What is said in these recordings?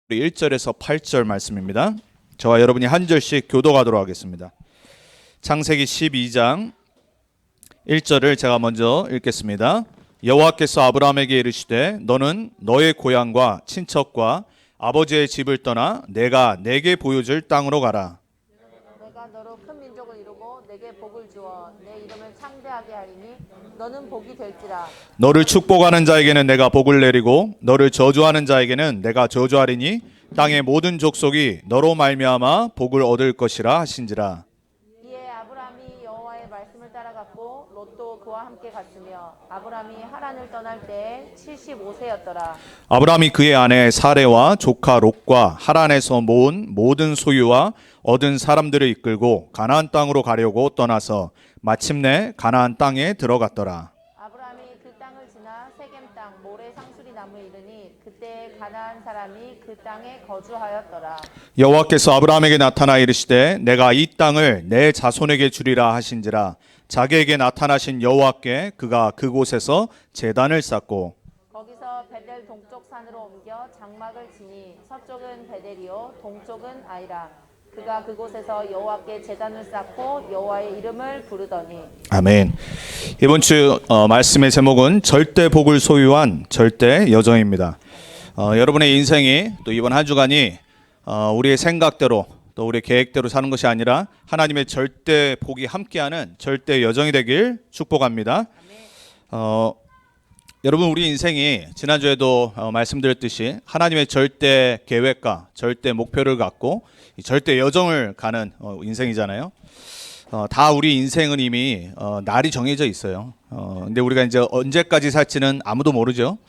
우리 1절에서 8절 말씀입니다. 저와 여러분이 한 절씩 교독하도록 하겠습니다. 창세기 12장 1절을 제가 먼저 읽겠습니다. 여호와께서 아브라함에게 이르시되 너는 너의 고향과 친척과 아버지의 집을 떠나 내가 내게 보여줄 땅으로 가라. 내가 너로 큰 민족을 이루고 내게 복을 주어 내 이름을 창대하게 하리니 너는 복이 될지라. 너를 축복하는 자에게는 내가 복을 내리고 너를 저주하는 자에게는 내가 저주하리니 땅의 모든 족속이 너로 말미암아 복을 얻을 것이라 하신지라. 이에 아브라함이 여호와의 말씀을 따라갔고 롯도 그와 함께 갔으며 아브라함이 하란을 떠날 때에 75세였더라. 아브라함이 그의 아내 사레와 조카 롯과 하란에서 모은 모든 소유와 얻은 사람들을 이끌고 가나안 땅으로 가려고 떠나서 마침내 가나안 땅에 들어갔더라. 아브라함이 그 땅을 지나 세겜 땅 모래 상수리 나무에 이르니 그때 가나안 사람이 그 땅에 거주하였더라. 여호와께서 아브라함에게 나타나 이르시되 내가 이 땅을 내 자손에게 주리라 하신지라. 자기에게 나타나신 여호와께 그가 그곳에서 제단을 쌓고 거기서 베델 동쪽 산으로 옮겨 장막을 치니 서쪽은 베델이요 동쪽은 아이라. 그가 그곳에서 여호와께 제단을 쌓고 여호와의 이름을 부르더니. 아멘. 이번 주 말씀의 제목은 절대 복을 소유한 절대 여정입니다. 여러분의 인생이 또 이번 한 주간이 우리의 생각대로 또 우리의 계획대로 사는 것이 아니라 하나님의 절대 복이 함께하는 절대 여정이 되길 축복합니다. 여러분, 우리 인생이 지난주에도 말씀드렸듯이 하나님의 절대 계획과 절대 목표를 갖고 절대 여정을 가는 인생이잖아요. 다 우리 인생은 이미 날이 정해져 있어요. 근데 우리가 이제 언제까지 살지는 아무도 모르죠.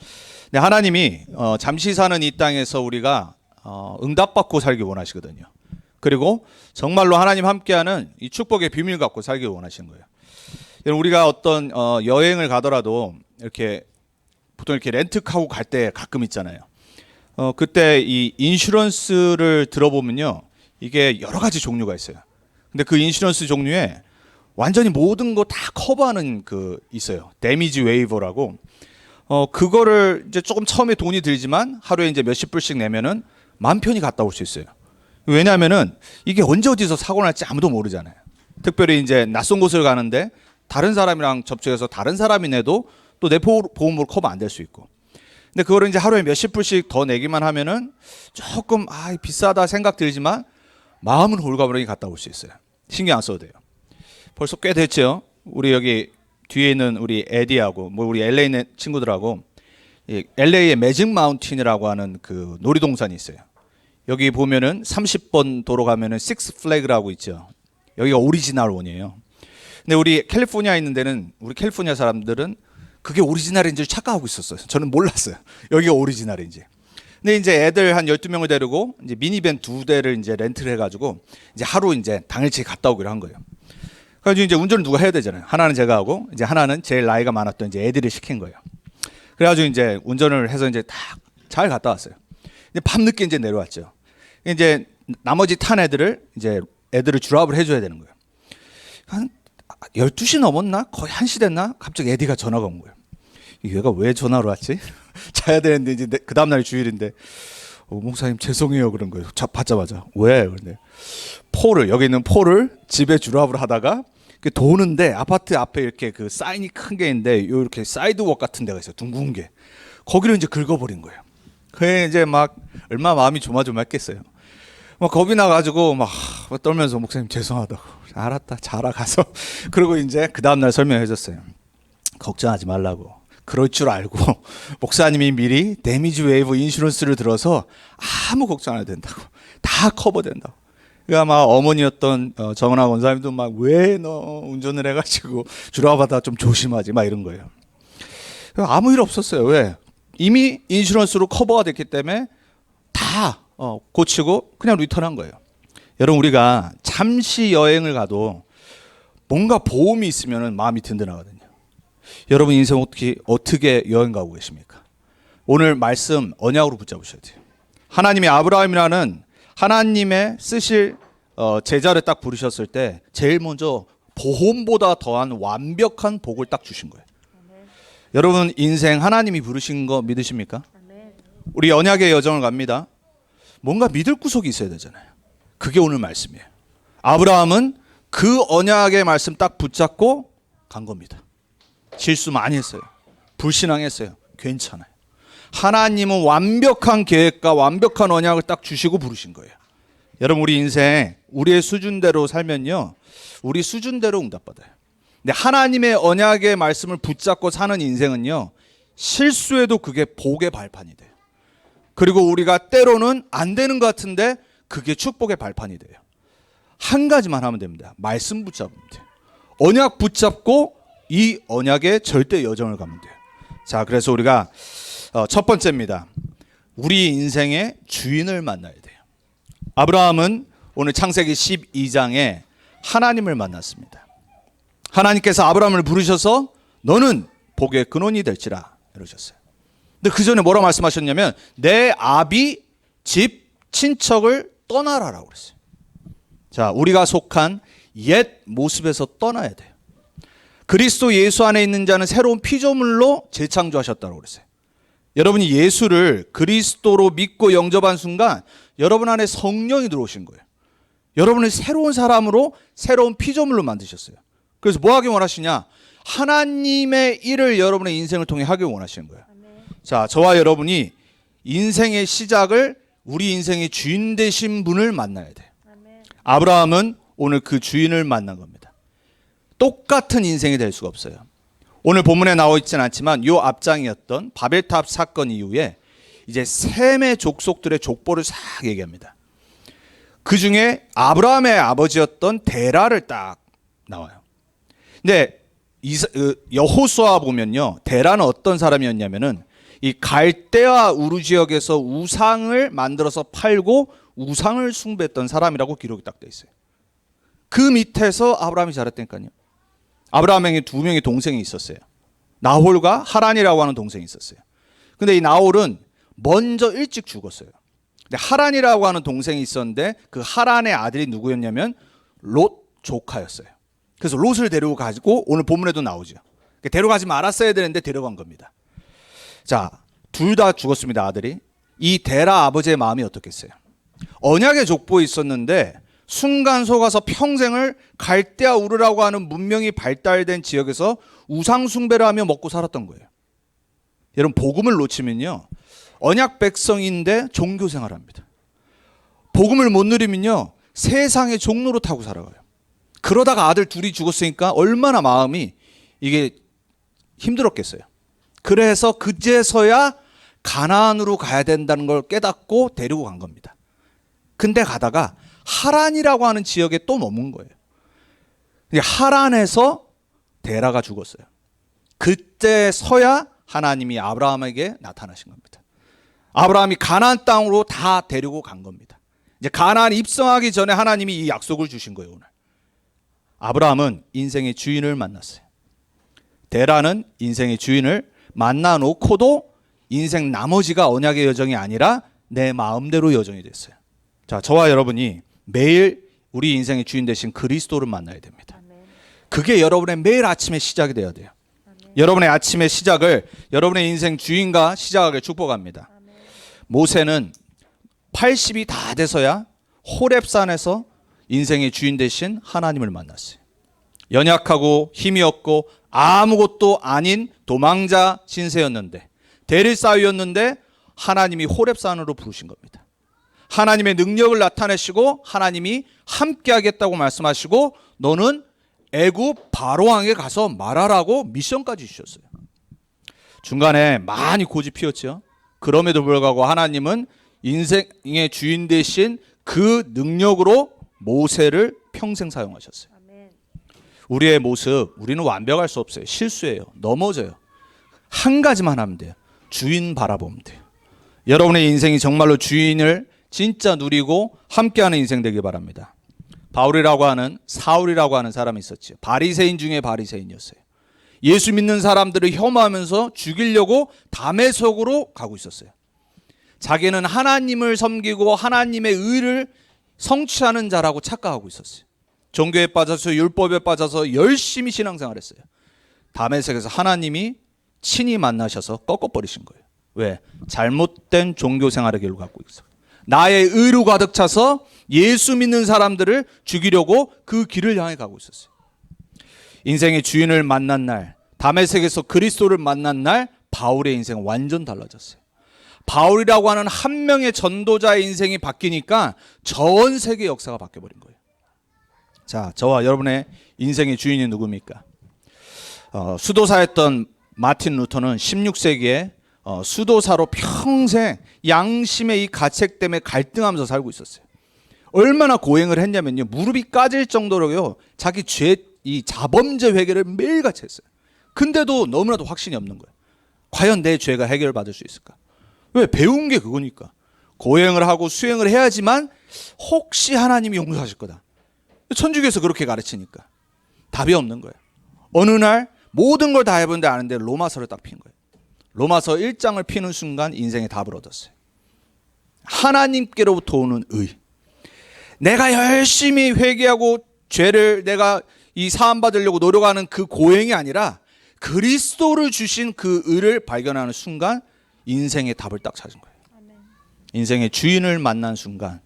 근데 하나님이 잠시 사는 이 땅에서 우리가 응답받고 살기 원하시거든요. 그리고 정말로 하나님 함께하는 이 축복의 비밀 갖고 살기 원하시는 거예요. 여러분, 우리가 어떤 여행을 가더라도 이렇게 보통 이렇게 렌트카고 갈 때 가끔 있잖아요. 그때 이 인슈런스를 들어보면요, 이게 여러 가지 종류가 있어요. 근데 그 인슈런스 종류에 완전히 모든 거 다 커버하는 그 있어요. 데미지 웨이버라고. 그거를 이제 조금 처음에 돈이 들지만 하루에 이제 몇십 불씩 내면은 마음 편히 갔다 올 수 있어요. 왜냐하면은 이게 언제 어디서 사고 날지 아무도 모르잖아요. 특별히 이제 낯선 곳을 가는데 다른 사람이랑 접촉해서 다른 사람이 내도 또 내 보험으로 커버 안 될 수 있고. 근데 그거를 이제 하루에 몇십 불씩 더 내기만 하면은 조금 비싸다 생각 들지만 마음은 홀가분하게 갔다 올 수 있어요. 신경 안 써도 돼요. 벌써 꽤 됐죠. 우리 여기 뒤에 있는 우리 에디하고 우리 LA 친구들하고 LA의 매직 마운틴이라고 하는 그 놀이동산이 있어요. 여기 보면은 30번 도로 가면은 식스 플래그라고 있죠. 여기가 오리지널 원이에요. 근데 우리 캘리포니아에 있는 데는 우리 캘리포니아 사람들은 그게 오리지널인지 착각하고 있었어요. 저는 몰랐어요. 여기가 오리지널인지. 근데 이제 애들 한 12명을 데리고 이제 미니밴 2대를 이제 렌트를 해가지고 이제 하루 이제 당일치기 갔다 오기로 한 거예요. 그래서 이제 운전을 누가 해야 되잖아요. 하나는 제가 하고 이제 하나는 제일 나이가 많았던 이제 애들이 시킨 거예요. 그래가지고 이제 운전을 해서 이제 다 잘 갔다 왔어요. 근데 밤늦게 이제 내려왔죠. 이제 나머지 탄 애들을 이제 애들을 드랍을 해줘야 되는 거예요. 한 12시 넘었나? 거의 1시 됐나? 갑자기 에디가 전화가 온 거예요. 얘가 왜 전화로 왔지? 자야 되는데 이제 그 다음날 주일인데 목사님 죄송해요 그런 거예요. 받자마자 왜? 그런데 여기 있는 폴을 집에 드랍을 하다가 도는데 아파트 앞에 이렇게 그 사인이 큰 게 있는데 이렇게 사이드웍 같은 데가 있어요. 둥근 게. 거기를 이제 긁어버린 거예요. 그래 이제 막 얼마나 마음이 조마조마했겠어요. 막 겁이 나가지고 막 떨면서 목사님 죄송하다고. 알았다 자라 가서. 그리고 이제 그 다음날 설명해줬어요. 걱정하지 말라고. 그럴 줄 알고 목사님이 미리 데미지 웨이브 인슈런스를 들어서 아무 걱정 안 해도 된다고. 다 커버된다고. 그러니까 막 어머니였던 정은아 원사님도 막 왜 너 운전을 해가지고 주라바다 좀 조심하지 막 이런 거예요. 아무 일 없었어요. 왜? 이미 인슈런스로 커버가 됐기 때문에 다 고치고 그냥 리턴한 거예요. 여러분, 우리가 잠시 여행을 가도 뭔가 보험이 있으면 마음이 든든하거든요. 여러분 인생 어떻게 여행 가고 계십니까? 오늘 말씀 언약으로 붙잡으셔야 돼요. 하나님이 아브라함이라는 하나님의 쓰실 제자를 딱 부르셨을 때 제일 먼저 보험보다 더한 완벽한 복을 딱 주신 거예요. 여러분 인생 하나님이 부르신 거 믿으십니까? 우리 언약의 여정을 갑니다. 뭔가 믿을 구석이 있어야 되잖아요. 그게 오늘 말씀이에요. 아브라함은 그 언약의 말씀 딱 붙잡고 간 겁니다. 실수 많이 했어요. 불신앙했어요. 괜찮아요. 하나님은 완벽한 계획과 완벽한 언약을 딱 주시고 부르신 거예요. 여러분, 우리 인생 우리의 수준대로 살면요, 우리 수준대로 응답받아요. 근데 하나님의 언약의 말씀을 붙잡고 사는 인생은요, 실수해도 그게 복의 발판이 돼요. 그리고 우리가 때로는 안 되는 것 같은데 그게 축복의 발판이 돼요. 한 가지만 하면 됩니다. 말씀 붙잡으면 돼요. 언약 붙잡고 이 언약의 절대 여정을 가면 돼요. 자, 그래서 우리가 첫 번째입니다. 우리 인생의 주인을 만나야 돼요. 아브라함은 오늘 창세기 12장에 하나님을 만났습니다. 하나님께서 아브라함을 부르셔서 너는 복의 근원이 될지라 이러셨어요. 근데 그 전에 뭐라 말씀하셨냐면 내 아비 집 친척을 떠나라라고 그랬어요. 자, 우리가 속한 옛 모습에서 떠나야 돼요. 그리스도 예수 안에 있는 자는 새로운 피조물로 재창조하셨다고 그랬어요. 여러분이 예수를 그리스도로 믿고 영접한 순간 여러분 안에 성령이 들어오신 거예요. 여러분을 새로운 사람으로 새로운 피조물로 만드셨어요. 그래서 뭐 하기 원하시냐? 하나님의 일을 여러분의 인생을 통해 하기 원하시는 거예요. 자, 저와 여러분이 인생의 시작을 우리 인생의 주인 되신 분을 만나야 돼요. 아브라함은 오늘 그 주인을 만난 겁니다. 똑같은 인생이 될 수가 없어요. 오늘 본문에 나와 있지는 않지만 요 앞장이었던 바벨탑 사건 이후에 이제 셈의 족속들의 족보를 싹 얘기합니다. 그 중에 아브라함의 아버지였던 데라를 딱 나와요. 근데 여호수아 보면요, 데라는 어떤 사람이었냐면은 이 갈대아 우르 지역에서 우상을 만들어서 팔고 우상을 숭배했던 사람이라고 기록이 딱 돼 있어요. 그 밑에서 아브라함이 자랐다니까요. 아브라함에게 두 명의 동생이 있었어요. 나홀과 하란이라고 하는 동생이 있었어요. 근데 이 나홀은 먼저 일찍 죽었어요. 근데 하란이라고 하는 동생이 있었는데 그 하란의 아들이 누구였냐면 롯 조카였어요. 그래서 롯을 데리고 가지고 오늘 본문에도 나오죠. 데려가지 말았어야 되는데 데려간 겁니다. 자, 둘 다 죽었습니다, 아들이. 이 데라 아버지의 마음이 어떻겠어요? 언약의 족보에 있었는데 순간 속아서 평생을 갈대아 우르라고 하는 문명이 발달된 지역에서 우상 숭배를 하며 먹고 살았던 거예요. 여러분, 복음을 놓치면요, 언약 백성인데 종교 생활합니다. 복음을 못 누리면요, 세상의 종로로 타고 살아가요. 그러다가 아들 둘이 죽었으니까 얼마나 마음이 이게 힘들었겠어요. 그래서 그제서야 가나안으로 가야 된다는 걸 깨닫고 데리고 간 겁니다. 근데 가다가 하란이라고 하는 지역에 또 머문 거예요. 하란에서 데라가 죽었어요. 그때서야 하나님이 아브라함에게 나타나신 겁니다. 아브라함이 가나안 땅으로 다 데리고 간 겁니다. 이제 가나안 입성하기 전에 하나님이 이 약속을 주신 거예요, 오늘. 아브라함은 인생의 주인을 만났어요. 데라는 인생의 주인을 만나 놓고도 인생 나머지가 언약의 여정이 아니라 내 마음대로 여정이 됐어요. 자, 저와 여러분이 매일 우리 인생의 주인 되신 그리스도를 만나야 됩니다. 그게 여러분의 매일 아침의 시작이 되어야 돼요. 여러분의 아침의 시작을 여러분의 인생 주인과 시작하길 축복합니다. 모세는 80이 다 돼서야 호렙산에서 인생의 주인 되신 하나님을 만났어요. 연약하고 힘이 없고 아무것도 아닌 도망자 신세였는데, 대릴사위였는데 하나님이 호렙산으로 부르신 겁니다. 하나님의 능력을 나타내시고 하나님이 함께 하겠다고 말씀하시고 너는 애굽 바로왕에게 가서 말하라고 미션까지 주셨어요. 중간에 많이 고집 피웠죠. 그럼에도 불구하고 하나님은 인생의 주인 되신 그 능력으로 모세를 평생 사용하셨어요. 우리의 모습, 우리는 완벽할 수 없어요. 실수해요. 넘어져요. 한 가지만 하면 돼요. 주인 바라보면 돼요. 여러분의 인생이 정말로 주인을 진짜 누리고 함께하는 인생 되길 바랍니다. 바울이라고 하는, 사울이라고 하는 사람이 있었죠. 바리새인 중에 바리새인이었어요. 예수 믿는 사람들을 혐오하면서 죽이려고 다메섹으로 가고 있었어요. 자기는 하나님을 섬기고 하나님의 의를 성취하는 자라고 착각하고 있었어요. 종교에 빠져서 율법에 빠져서 열심히 신앙생활했어요. 다메섹에서 하나님이 친히 만나셔서 꺾어버리신 거예요. 왜? 잘못된 종교 생활의 길로 갖고 있어요. 나의 의로 가득 차서 예수 믿는 사람들을 죽이려고 그 길을 향해 가고 있었어요. 인생의 주인을 만난 날, 다메섹에서 그리스도를 만난 날 바울의 인생은 완전 달라졌어요. 바울이라고 하는 한 명의 전도자의 인생이 바뀌니까 전 세계 역사가 바뀌어버린 거예요. 자, 저와 여러분의 인생의 주인이 누굽니까? 수도사였던 마틴 루터는 16세기에 수도사로 평생 양심의 이 가책 때문에 갈등하면서 살고 있었어요. 얼마나 고행을 했냐면요, 무릎이 까질 정도로요, 자기 이 자범죄 회개를 매일같이 했어요. 근데도 너무나도 확신이 없는 거예요. 과연 내 죄가 해결받을 수 있을까? 왜? 배운 게 그거니까. 고행을 하고 수행을 해야지만 혹시 하나님이 용서하실 거다. 천주교에서 그렇게 가르치니까 답이 없는 거예요. 어느 날 모든 걸 다 해본데 아는데 로마서를 딱 핀 거예요. 로마서 1장을 피는 순간 인생의 답을 얻었어요. 하나님께로부터 오는 의. 내가 열심히 회개하고 죄를 내가 이 사함 받으려고 노력하는 그 고행이 아니라 그리스도를 주신 그 의를 발견하는 순간 인생의 답을 딱 찾은 거예요. 인생의 주인을 만난 순간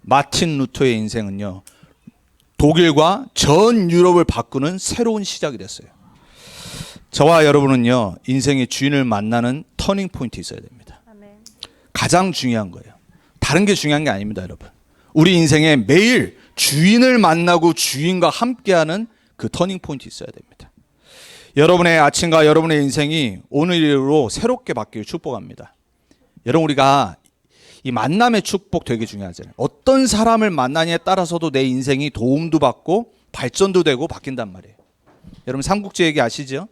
마틴 루터의 인생은요, 독일과 전 유럽을 바꾸는 새로운 시작이 됐어요. 저와 여러분은요, 인생의 주인을 만나는 터닝 포인트 있어야 됩니다. 가장 중요한 거예요. 다른 게 중요한 게 아닙니다, 여러분. 우리 인생에 매일 주인을 만나고 주인과 함께하는 그 터닝 포인트 있어야 됩니다. 여러분의 아침과 여러분의 인생이 오늘로 새롭게 바뀔 축복합니다. 여러분, 우리가 이 만남의 축복 되게 중요하잖아요. 어떤 사람을 만나냐에 따라서도 내 인생이 도움도 받고 발전도 되고 바뀐단 말이에요. 여러분, 삼국지 얘기 아시죠?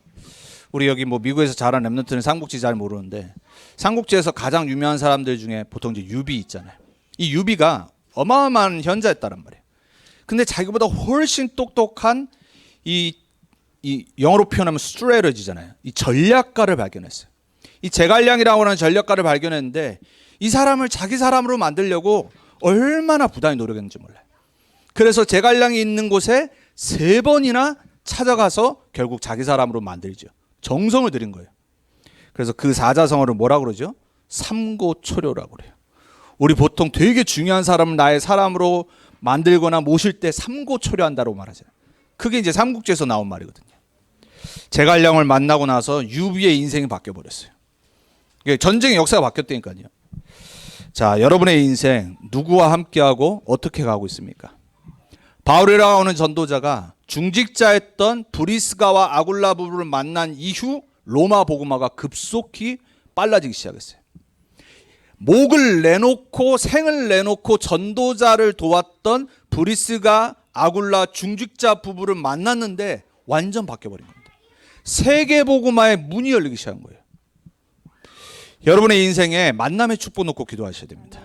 우리 여기 뭐 미국에서 자란 랩런트는 삼국지 잘 모르는데, 삼국지에서 가장 유명한 사람들 중에 보통 이제 유비 있잖아요. 이 유비가 어마어마한 현자였다란 말이에요. 근데 자기보다 훨씬 똑똑한 이 영어로 표현하면 스트레터지잖아요. 이 전략가를 발견했어요. 이 제갈량이라고 하는 전략가를 발견했는데, 이 사람을 자기 사람으로 만들려고 얼마나 부단히 노력했는지 몰라요. 그래서 제갈량이 있는 곳에 3번이나 찾아가서 결국 자기 사람으로 만들죠. 정성을 들인 거예요. 그래서 그 사자성어를 뭐라고 그러죠? 삼고초려라고 그래요. 우리 보통 되게 중요한 사람을 나의 사람으로 만들거나 모실 때 삼고초려한다고 말하잖아요. 그게 이제 삼국지에서 나온 말이거든요. 제갈량을 만나고 나서 유비의 인생이 바뀌어버렸어요. 전쟁의 역사가 바뀌었다니까요. 자, 여러분의 인생 누구와 함께하고 어떻게 가고 있습니까? 바울이라고 하는 전도자가 중직자였던 브리스가와 아굴라 부부를 만난 이후 로마 복음화가 급속히 빨라지기 시작했어요. 목을 내놓고 생을 내놓고 전도자를 도왔던 브리스가 아굴라 중직자 부부를 만났는데 완전 바뀌어버린 겁니다. 세계 복음화의 문이 열리기 시작한 거예요. 여러분의 인생에 만남의 축복 놓고 기도하셔야 됩니다.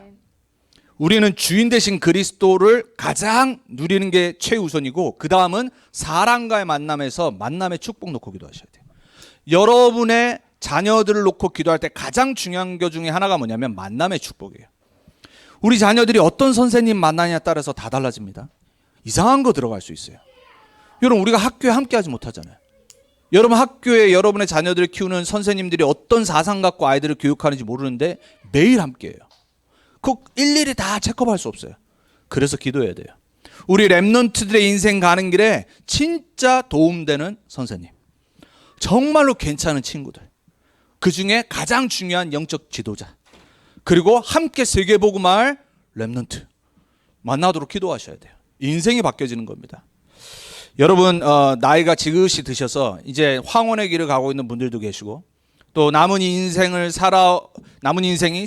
우리는 주인 되신 그리스도를 가장 누리는 게 최우선이고, 그 다음은 사람과의 만남에서 만남의 축복 놓고 기도하셔야 돼요. 여러분의 자녀들을 놓고 기도할 때 가장 중요한 것 중에 하나가 뭐냐면 만남의 축복이에요. 우리 자녀들이 어떤 선생님 만나냐에 따라서 다 달라집니다. 이상한 거 들어갈 수 있어요. 여러분, 우리가 학교에 함께 하지 못하잖아요. 여러분 학교에 여러분의 자녀들을 키우는 선생님들이 어떤 사상 갖고 아이들을 교육하는지 모르는데 매일 함께해요. 꼭 일일이 다 체크할 수 없어요. 그래서 기도해야 돼요. 우리 랩런트들의 인생 가는 길에 진짜 도움되는 선생님, 정말로 괜찮은 친구들, 그 중에 가장 중요한 영적 지도자, 그리고 함께 세계복음화할 랩런트 만나도록 기도하셔야 돼요. 인생이 바뀌어지는 겁니다. 여러분, 나이가 지긋이 드셔서 이제 황혼의 길을 가고 있는 분들도 계시고, 또 남은 인생이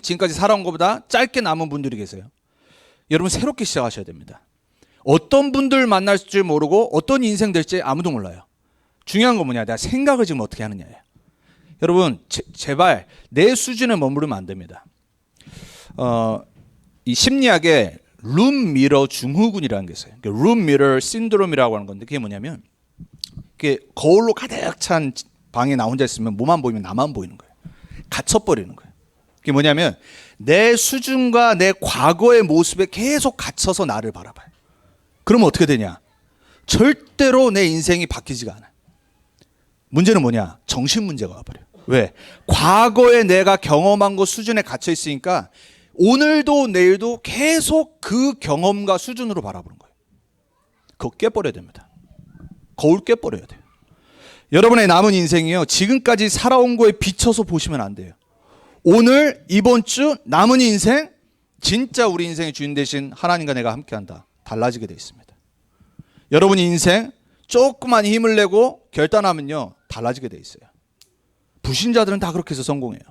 지금까지 살아온 것보다 짧게 남은 분들이 계세요. 여러분, 새롭게 시작하셔야 됩니다. 어떤 분들 만날 줄 모르고 어떤 인생 될지 아무도 몰라요. 중요한 건 뭐냐? 내가 생각을 지금 어떻게 하느냐예요. 여러분, 제발 내 수준에 머무르면 안 됩니다. 이 심리학에 룸 미러 증후군이라는 게 있어요. 룸 미러 신드롬이라고 하는 건데, 그게 뭐냐면, 그게 거울로 가득 찬 방에 나 혼자 있으면 뭐만 보이면 나만 보이는 거예요. 갇혀버리는 거예요. 그게 뭐냐면 내 수준과 내 과거의 모습에 계속 갇혀서 나를 바라봐요. 그러면 어떻게 되냐? 절대로 내 인생이 바뀌지가 않아요. 문제는 뭐냐? 정신 문제가 와버려요. 왜? 과거에 내가 경험한 것 수준에 갇혀 있으니까 오늘도 내일도 계속 그 경험과 수준으로 바라보는 거예요. 그거 깨버려야 됩니다. 거울 깨버려야 돼요. 여러분의 남은 인생이요, 지금까지 살아온 거에 비춰서 보시면 안 돼요. 오늘 이번 주 남은 인생, 진짜 우리 인생의 주인 되신 하나님과 내가 함께한다. 달라지게 되어 있습니다. 여러분 인생 조그만 힘을 내고 결단하면요, 달라지게 되어 있어요. 불신자들은 다 그렇게 해서 성공해요.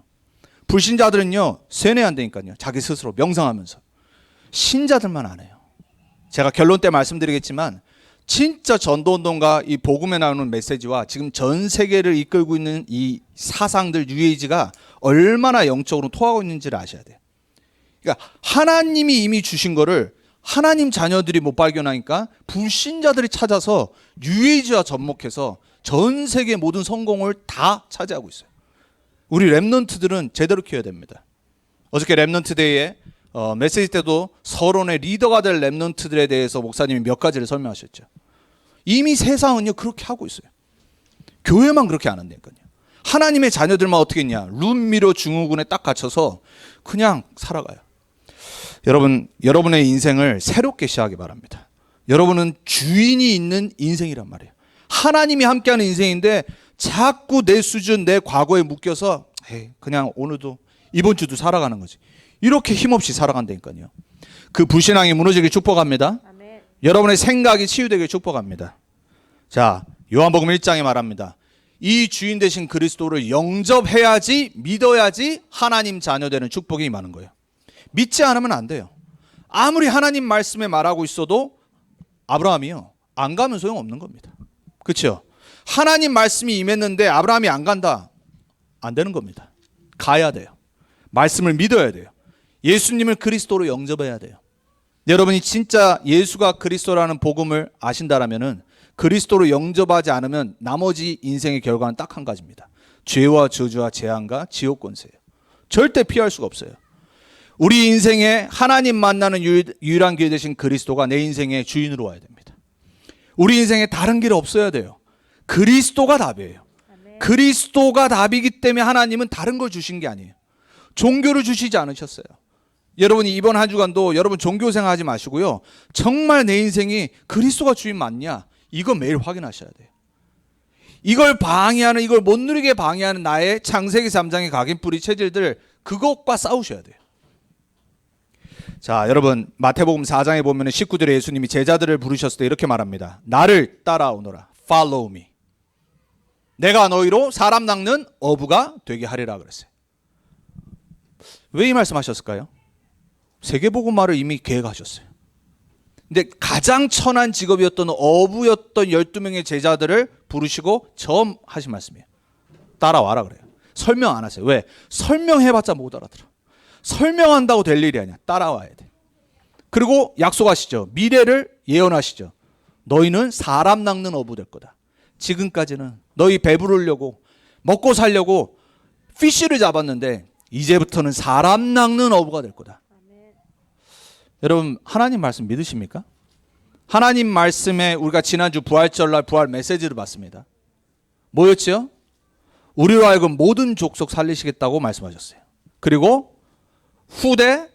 불신자들은요, 세뇌한다니까요. 자기 스스로 명상하면서. 신자들만 안 해요. 제가 결론 때 말씀드리겠지만 진짜 전도운동과 이 복음에 나오는 메시지와 지금 전 세계를 이끌고 있는 이 사상들, 뉴에이지가 얼마나 영적으로 토하고 있는지를 아셔야 돼요. 그러니까 하나님이 이미 주신 거를 하나님 자녀들이 못 발견하니까 불신자들이 찾아서 뉴에이지와 접목해서 전 세계 모든 성공을 다 차지하고 있어요. 우리 랩넌트들은 제대로 키워야 됩니다. 어저께 랩넌트 데이에 메시지 때도 서론의 리더가 될 랩넌트들에 대해서 목사님이 몇 가지를 설명하셨죠. 이미 세상은요 그렇게 하고 있어요. 교회만 그렇게 안 한다니까요. 하나님의 자녀들만 어떻게 했냐, 룸미러 증후군에 딱 갇혀서 그냥 살아가요. 여러분, 여러분의 인생을 새롭게 시작하기 바랍니다. 여러분은 주인이 있는 인생이란 말이에요. 하나님이 함께하는 인생인데 자꾸 내 수준, 내 과거에 묶여서 그냥 오늘도 이번 주도 살아가는 거지. 이렇게 힘없이 살아간다니까요. 그 불신앙이 무너지길 축복합니다. 아멘. 여러분의 생각이 치유되길 축복합니다. 자, 요한복음 1장에 말합니다. 이 주인 되신 그리스도를 영접해야지, 믿어야지 하나님 자녀 되는 축복이 임하는 거예요. 믿지 않으면 안 돼요. 아무리 하나님 말씀에 말하고 있어도 아브라함이요, 안 가면 소용없는 겁니다. 그렇죠? 하나님 말씀이 임했는데 아브라함이 안 간다, 안 되는 겁니다. 가야 돼요. 말씀을 믿어야 돼요. 예수님을 그리스도로 영접해야 돼요. 여러분이 진짜 예수가 그리스도라는 복음을 아신다라면은 그리스도로 영접하지 않으면 나머지 인생의 결과는 딱 한 가지입니다. 죄와 저주와 재앙과 지옥 권세예요. 절대 피할 수가 없어요. 우리 인생에 하나님 만나는 유일한 길 되신 그리스도가 내 인생의 주인으로 와야 됩니다. 우리 인생에 다른 길 없어야 돼요. 그리스도가 답이에요. 아멘. 그리스도가 답이기 때문에 하나님은 다른 걸 주신 게 아니에요. 종교를 주시지 않으셨어요. 여러분이 이번 한 주간도 여러분 종교생활 하지 마시고요, 정말 내 인생이 그리스도가 주인 맞냐, 이거 매일 확인하셔야 돼요. 이걸 방해하는, 이걸 못 누리게 방해하는 나의 창세기 3장의 각인뿌리 체질들, 그것과 싸우셔야 돼요. 자, 여러분 마태복음 4장에 보면 식구들의 예수님이 제자들을 부르셨을 때 이렇게 말합니다. 나를 따라오너라. Follow me. 내가 너희로 사람 낚는 어부가 되게 하리라 그랬어요. 왜 이 말씀하셨을까요? 세계복음화를 이미 계획하셨어요. 근데 가장 천한 직업이었던 어부였던 12명의 제자들을 부르시고 처음 하신 말씀이에요. 따라와라 그래요. 설명 안 하세요. 왜? 설명해봤자 못 알아들어. 설명한다고 될 일이 아니야. 따라와야 돼. 그리고 약속하시죠. 미래를 예언하시죠. 너희는 사람 낚는 어부 될 거다. 지금까지는 너희 배부르려고 먹고 살려고 피쉬를 잡았는데 이제부터는 사람 낚는 어부가 될 거다. 아멘. 여러분 하나님 말씀 믿으십니까? 하나님 말씀에 우리가 지난주 부활절날 부활 메시지를 봤습니다. 뭐였죠? 우리로 하여금 모든 족속 살리시겠다고 말씀하셨어요. 그리고 후대,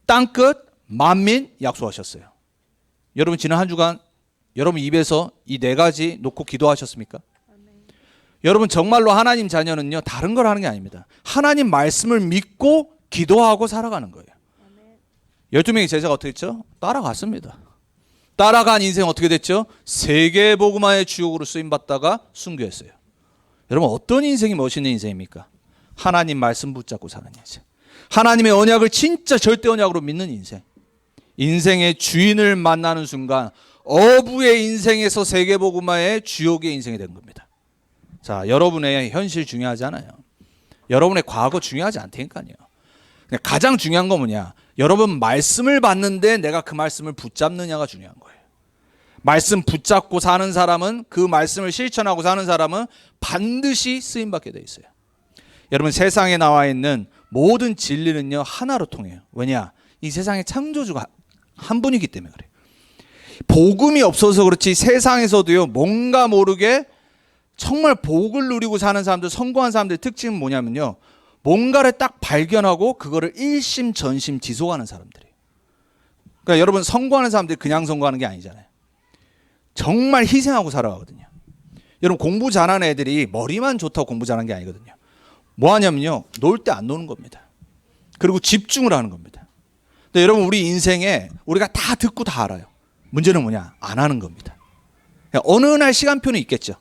땅끝, 만민 약속하셨어요. 여러분 지난 한 주간 여러분 입에서 이 네 가지 놓고 기도하셨습니까? 여러분 정말로 하나님 자녀는요 다른 걸 하는 게 아닙니다. 하나님 말씀을 믿고 기도하고 살아가는 거예요. 12명의 제자가 어떻게 했죠? 따라갔습니다. 따라간 인생 어떻게 됐죠? 세계복음화의 주역으로 쓰임받다가 순교했어요. 여러분 어떤 인생이 멋있는 인생입니까? 하나님 말씀 붙잡고 사는 인생. 하나님의 언약을 진짜 절대 언약으로 믿는 인생. 인생의 주인을 만나는 순간 어부의 인생에서 세계복음화의 주역의 인생이 된 겁니다. 자, 여러분의 현실 중요하지 않아요. 여러분의 과거 중요하지 않다니까요. 가장 중요한 건 뭐냐? 여러분 말씀을 받는데 내가 그 말씀을 붙잡느냐가 중요한 거예요. 말씀 붙잡고 사는 사람은, 그 말씀을 실천하고 사는 사람은 반드시 쓰임받게 돼 있어요. 여러분 세상에 나와 있는 모든 진리는요 하나로 통해요. 왜냐? 이 세상의 창조주가 한 분이기 때문에 그래요. 복음이 없어서 그렇지 세상에서도요 뭔가 모르게 정말 복을 누리고 사는 사람들, 성공한 사람들의 특징은 뭐냐면요, 뭔가를 딱 발견하고 그거를 일심전심 지속하는 사람들이에요. 그러니까 여러분 선거하는 사람들이 그냥 선거하는 게 아니잖아요. 정말 희생하고 살아가거든요. 여러분 공부 잘하는 애들이 머리만 좋다고 공부 잘하는 게 아니거든요. 뭐 하냐면요. 놀 때 안 노는 겁니다. 그리고 집중을 하는 겁니다. 근데 여러분 우리 인생에 우리가 다 듣고 다 알아요. 문제는 뭐냐? 안 하는 겁니다. 어느 날 시간표는 있겠죠.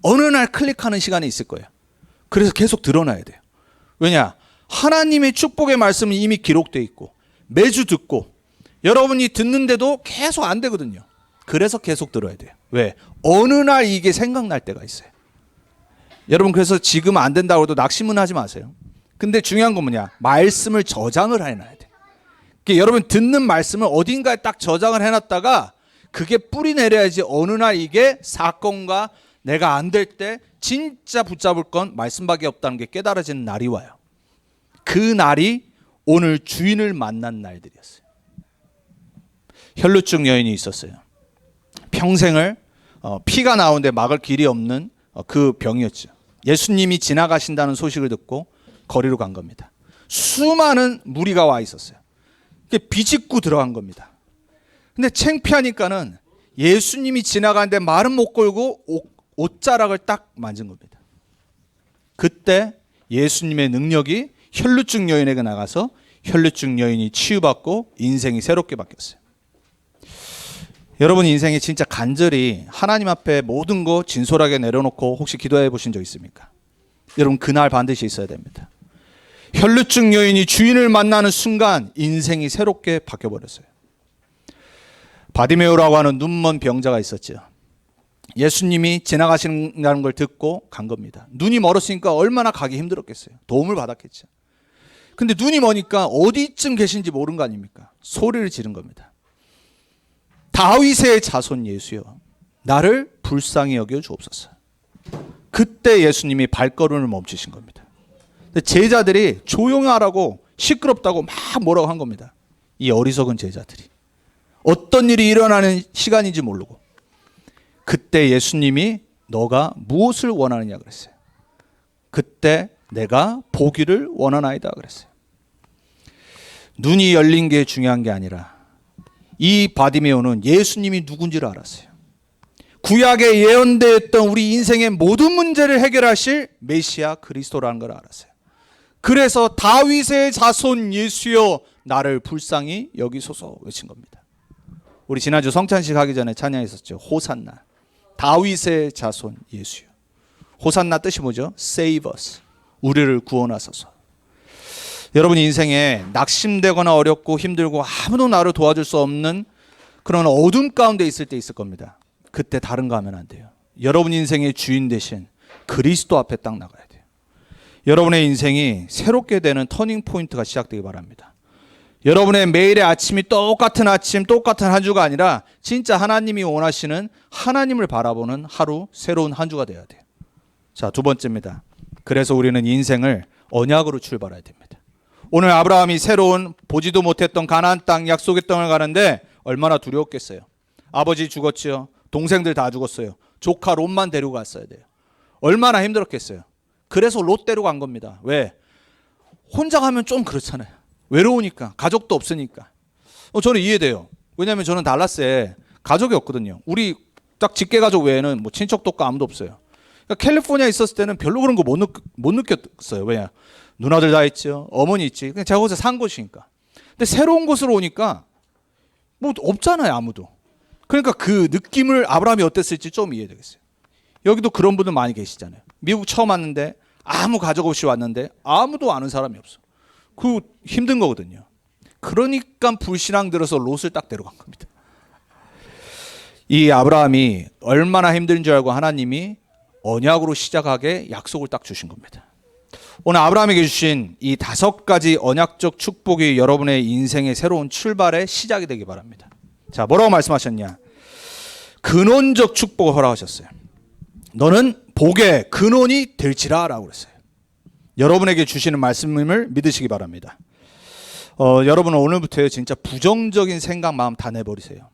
어느 날 클릭하는 시간이 있을 거예요. 그래서 계속 드러나야 돼요. 왜냐? 하나님의 축복의 말씀은 이미 기록되어 있고 매주 듣고 여러분이 듣는데도 계속 안 되거든요. 그래서 계속 들어야 돼요. 왜? 어느 날 이게 생각날 때가 있어요. 여러분 그래서 지금 안 된다고 해도 낙심은 하지 마세요. 근데 중요한 건 뭐냐? 말씀을 저장을 해놔야 돼. 그러니까 여러분 듣는 말씀을 어딘가에 딱 저장을 해놨다가 그게 뿌리 내려야지 어느 날 이게 사건과 내가 안 될 때 진짜 붙잡을 건 말씀밖에 없다는 게 깨달아지는 날이 와요. 그 날이 오늘 주인을 만난 날들이었어요. 혈루증 여인이 있었어요. 평생을 피가 나오는데 막을 길이 없는 그 병이었죠. 예수님이 지나가신다는 소식을 듣고 거리로 간 겁니다. 수많은 무리가 와 있었어요. 비집고 들어간 겁니다. 근데 창피하니까는 예수님이 지나가는데 말은 못 걸고 옷자락을 딱 만진 겁니다. 그때 예수님의 능력이 혈루증 여인에게 나가서 혈루증 여인이 치유받고 인생이 새롭게 바뀌었어요. 여러분 인생에 진짜 간절히 하나님 앞에 모든 거 진솔하게 내려놓고 혹시 기도해 보신 적 있습니까? 여러분 그날 반드시 있어야 됩니다. 혈루증 여인이 주인을 만나는 순간 인생이 새롭게 바뀌어버렸어요. 바디메오라고 하는 눈먼 병자가 있었죠. 예수님이 지나가시는 걸 듣고 간 겁니다. 눈이 멀었으니까 얼마나 가기 힘들었겠어요. 도움을 받았겠죠. 근데 눈이 머니까 어디쯤 계신지 모르는 거 아닙니까? 소리를 지른 겁니다. 다윗의 자손 예수여, 나를 불쌍히 여겨 주옵소서. 그때 예수님이 발걸음을 멈추신 겁니다. 제자들이 조용하라고 시끄럽다고 막 뭐라고 한 겁니다. 이 어리석은 제자들이. 어떤 일이 일어나는 시간인지 모르고. 그때 예수님이 너가 무엇을 원하느냐 그랬어요. 그때 내가 보기를 원하나이다 그랬어요. 눈이 열린 게 중요한 게 아니라 이 바디메오는 예수님이 누군지를 알았어요. 구약에 예언되었던 우리 인생의 모든 문제를 해결하실 메시아 그리스도라는 걸 알았어요. 그래서 다윗의 자손 예수여 나를 불쌍히 여기소서 외친 겁니다. 우리 지난주 성찬식 하기 전에 찬양했었죠. 호산나. 다윗의 자손 예수여. 호산나 뜻이 뭐죠? Save us. 우리를 구원하소서. 여러분 인생에 낙심되거나 어렵고 힘들고 아무도 나를 도와줄 수 없는 그런 어둠 가운데 있을 때 있을 겁니다. 그때 다른 거 하면 안 돼요. 여러분 인생의 주인 대신 그리스도 앞에 딱 나가야 돼요. 여러분의 인생이 새롭게 되는 터닝 포인트가 시작되기 바랍니다. 여러분의 매일의 아침이 똑같은 아침, 똑같은 한 주가 아니라 진짜 하나님이 원하시는 하나님을 바라보는 하루, 새로운 한 주가 돼야 돼요. 자, 두 번째입니다. 그래서 우리는 인생을 언약으로 출발해야 됩니다. 오늘 아브라함이 새로운 보지도 못했던 가나안 땅 약속의 땅을 가는데 얼마나 두려웠겠어요. 아버지 죽었죠. 동생들 다 죽었어요. 조카 롯만 데리고 갔어야 돼요. 얼마나 힘들었겠어요. 그래서 롯 데리고 간 겁니다. 왜? 혼자 가면 좀 그렇잖아요. 외로우니까. 가족도 없으니까. 저는 이해돼요. 왜냐하면 저는 달라스에 가족이 없거든요. 우리 딱 직계 가족 외에는 뭐 친척도 없고 아무도 없어요. 그러니까 캘리포니아에 있었을 때는 별로 그런 거 못 느꼈어요. 왜냐? 누나들 다 있죠. 어머니 있지. 그냥 제가 거기서 산 곳이니까. 근데 새로운 곳으로 오니까 뭐 없잖아요. 아무도. 그러니까 그 느낌을 아브라함이 어땠을지 좀 이해되겠어요. 여기도 그런 분들 많이 계시잖아요. 미국 처음 왔는데 아무 가족 없이 왔는데 아무도 아는 사람이 없어. 그거 힘든 거거든요. 그러니까 불신앙 들어서 롯을 딱 데려간 겁니다. 이 아브라함이 얼마나 힘든 줄 알고 하나님이 언약으로 시작하게 약속을 딱 주신 겁니다. 오늘 아브라함에게 주신 이 5가지 언약적 축복이 여러분의 인생의 새로운 출발의 시작이 되기 바랍니다. 자, 뭐라고 말씀하셨냐? 근원적 축복을 허락하셨어요. 너는 복의 근원이 될지라 라고 그랬어요. 여러분에게 주시는 말씀을 믿으시기 바랍니다. 여러분은 오늘부터 진짜 부정적인 생각 마음 다 내버리세요.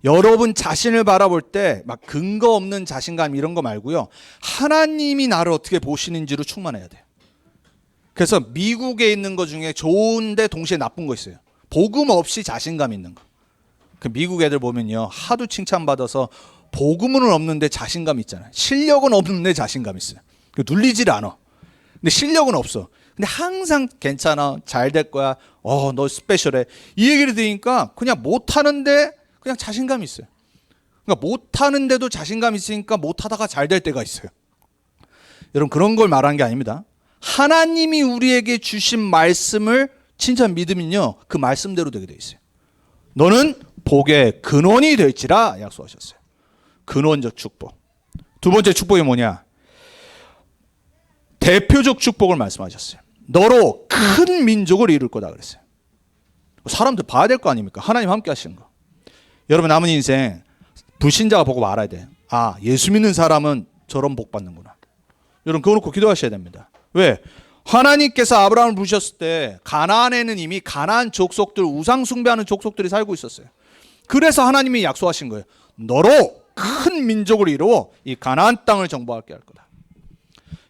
여러분 자신을 바라볼 때 막 근거 없는 자신감 이런 거 말고요. 하나님이 나를 어떻게 보시는지로 충만해야 돼요. 그래서 미국에 있는 것 중에 좋은데 동시에 나쁜 거 있어요. 복음 없이 자신감 있는 거. 그 미국 애들 보면요, 하도 칭찬받아서 복음은 없는데 자신감 있잖아요. 실력은 없는데 자신감 있어요. 눌리질 않아. 근데 실력은 없어. 근데 항상 괜찮아, 잘 될 거야, 너 스페셜해, 이 얘기를 들으니까 그냥 못하는데 그냥 자신감이 있어요. 그러니까 못하는데도 자신감 있으니까 못하다가 잘 될 때가 있어요. 여러분, 그런 걸 말하는 게 아닙니다. 하나님이 우리에게 주신 말씀을 진짜 믿으면요, 그 말씀대로 되게 돼 있어요. 너는 복의 근원이 될지라 약속하셨어요. 근원적 축복. 두 번째 축복이 뭐냐? 대표적 축복을 말씀하셨어요. 너로 큰 민족을 이룰 거다 그랬어요. 사람들 봐야 될 거 아닙니까? 하나님 함께 하시는 거. 여러분, 남은 인생 불신자가 보고 알아야 돼. 아, 예수 믿는 사람은 저런 복 받는구나. 여러분, 그거 놓고 기도하셔야 됩니다. 왜? 하나님께서 아브라함을 부르셨을 때 가나안에는 이미 가나안 족속들, 우상 숭배하는 족속들이 살고 있었어요. 그래서 하나님이 약속하신 거예요. 너로 큰 민족을 이루어 이 가나안 땅을 정복하게 할 거다.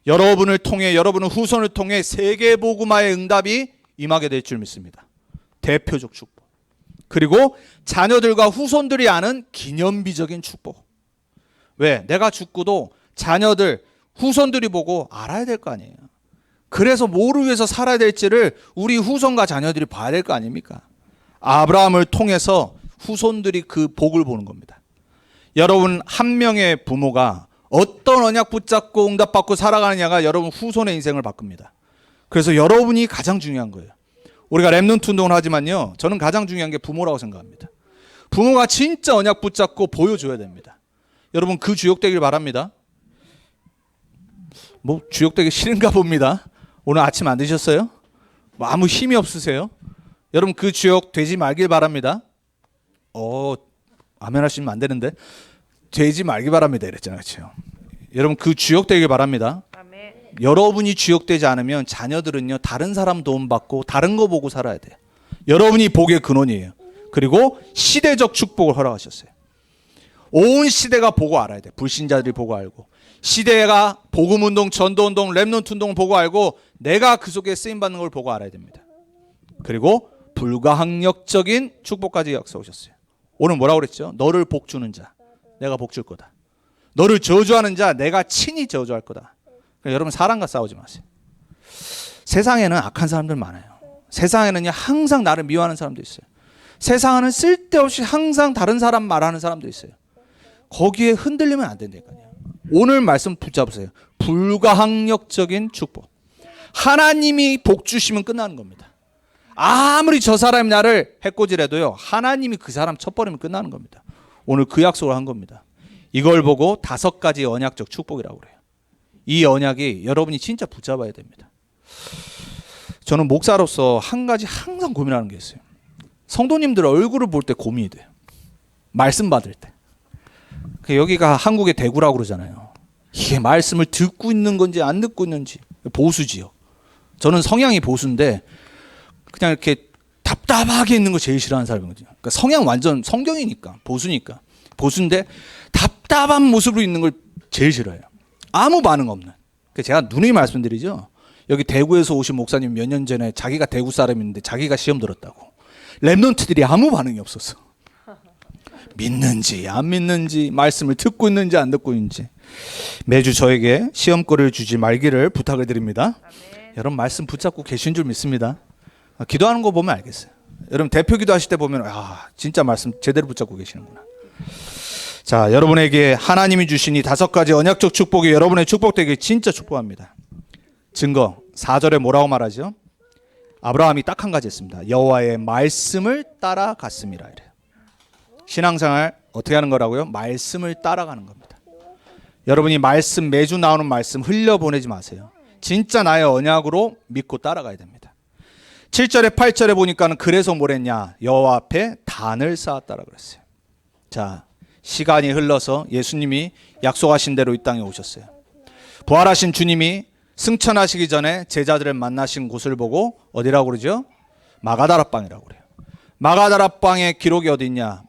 여러분을 통해, 여러분의 후손을 통해 세계 복음화의 응답이 임하게 될 줄 믿습니다. 대표적 축복. 그리고 자녀들과 후손들이 아는 기념비적인 축복. 왜? 내가 죽고도 자녀들, 후손들이 보고 알아야 될 거 아니에요. 그래서 뭐를 위해서 살아야 될지를 우리 후손과 자녀들이 봐야 될 거 아닙니까? 아브라함을 통해서 후손들이 그 복을 보는 겁니다. 여러분, 한 명의 부모가 어떤 언약 붙잡고 응답받고 살아가느냐가 여러분 후손의 인생을 바꿉니다. 그래서 여러분이 가장 중요한 거예요. 우리가 렘넌트 운동을 하지만요, 저는 가장 중요한 게 부모라고 생각합니다. 부모가 진짜 언약 붙잡고 보여줘야 됩니다. 여러분, 그 주역 되길 바랍니다. 뭐 주역되기 싫은가 봅니다. 오늘 아침 안 드셨어요? 뭐 아무 힘이 없으세요? 여러분, 그 주역 되지 말길 바랍니다. 아멘 하시면 안 되는데. 되지 말길 바랍니다 이랬잖아요. 그렇죠? 여러분, 그 주역 되길 바랍니다. 아멘. 여러분이 주역되지 않으면 자녀들은요, 다른 사람 도움받고 다른 거 보고 살아야 돼요. 여러분이 복의 근원이에요. 그리고 시대적 축복을 허락하셨어요. 온 시대가 보고 알아야 돼. 불신자들이 보고 알고, 시대가 복음운동, 전도운동, 렘넌트 운동을 보고 알고 내가 그 속에 쓰임받는 걸 보고 알아야 됩니다. 그리고 불가항력적인 축복까지 약속하셨어요. 오늘 뭐라고 그랬죠? 너를 복주는 자, 내가 복줄 거다. 너를 저주하는 자, 내가 친히 저주할 거다. 그러니까 여러분, 사람과 싸우지 마세요. 세상에는 악한 사람들 많아요. 세상에는요, 항상 나를 미워하는 사람도 있어요. 세상에는 쓸데없이 항상 다른 사람 말하는 사람도 있어요. 거기에 흔들리면 안 된다니까요. 오늘 말씀 붙잡으세요. 불가항력적인 축복. 하나님이 복 주시면 끝나는 겁니다. 아무리 저 사람이 나를 해코지라도요, 하나님이 그 사람 쳐버리면 끝나는 겁니다. 오늘 그 약속을 한 겁니다. 이걸 보고 5가지 언약적 축복이라고 그래요. 이 언약이 여러분이 진짜 붙잡아야 됩니다. 저는 목사로서 한 가지 항상 고민하는 게 있어요. 성도님들 얼굴을 볼 때 고민이 돼요. 말씀 받을 때. 여기가 한국의 대구라고 그러잖아요. 이게 말씀을 듣고 있는 건지 안 듣고 있는지. 보수 지역. 저는 성향이 보수인데 그냥 이렇게 답답하게 있는 거 제일 싫어하는 사람이거든요. 그러니까 성향 완전 성경이니까, 보수니까. 보수인데 답답한 모습으로 있는 걸 제일 싫어해요. 아무 반응 없는. 제가 누누이 말씀드리죠. 여기 대구에서 오신 목사님 몇 년 전에 자기가 대구 사람인데 자기가 시험 들었다고. 렘넌트들이 아무 반응이 없었어. 믿는지 안 믿는지, 말씀을 듣고 있는지 안 듣고 있는지. 매주 저에게 시험거리를 주지 말기를 부탁을 드립니다. 아멘. 여러분, 말씀 붙잡고 계신 줄 믿습니다. 기도하는 거 보면 알겠어요. 여러분, 대표 기도하실 때 보면 진짜 말씀 제대로 붙잡고 계시는구나. 자, 여러분에게 하나님이 주신 이 5가지 언약적 축복이 여러분의 축복 되길 진짜 축복합니다. 증거 4절에 뭐라고 말하죠? 아브라함이 딱 한 가지 했습니다. 여호와의 말씀을 따라갔음이라 이래요. 신앙생활 어떻게 하는 거라고요? 말씀을 따라가는 겁니다. 여러분이 말씀, 매주 나오는 말씀 흘려보내지 마세요. 진짜 나의 언약으로 믿고 따라가야 됩니다. 7절에 8절에 보니까는 그래서 뭐랬냐? 여호와 앞에 단을 쌓았다라 그랬어요. 자, 시간이 흘러서 예수님이 약속하신 대로 이 땅에 오셨어요. 부활하신 주님이 승천하시기 전에 제자들을 만나신 곳을 보고 어디라고 그러죠? 마가다라방이라고 그래요. 마가다라방의 기록이 어디 있냐?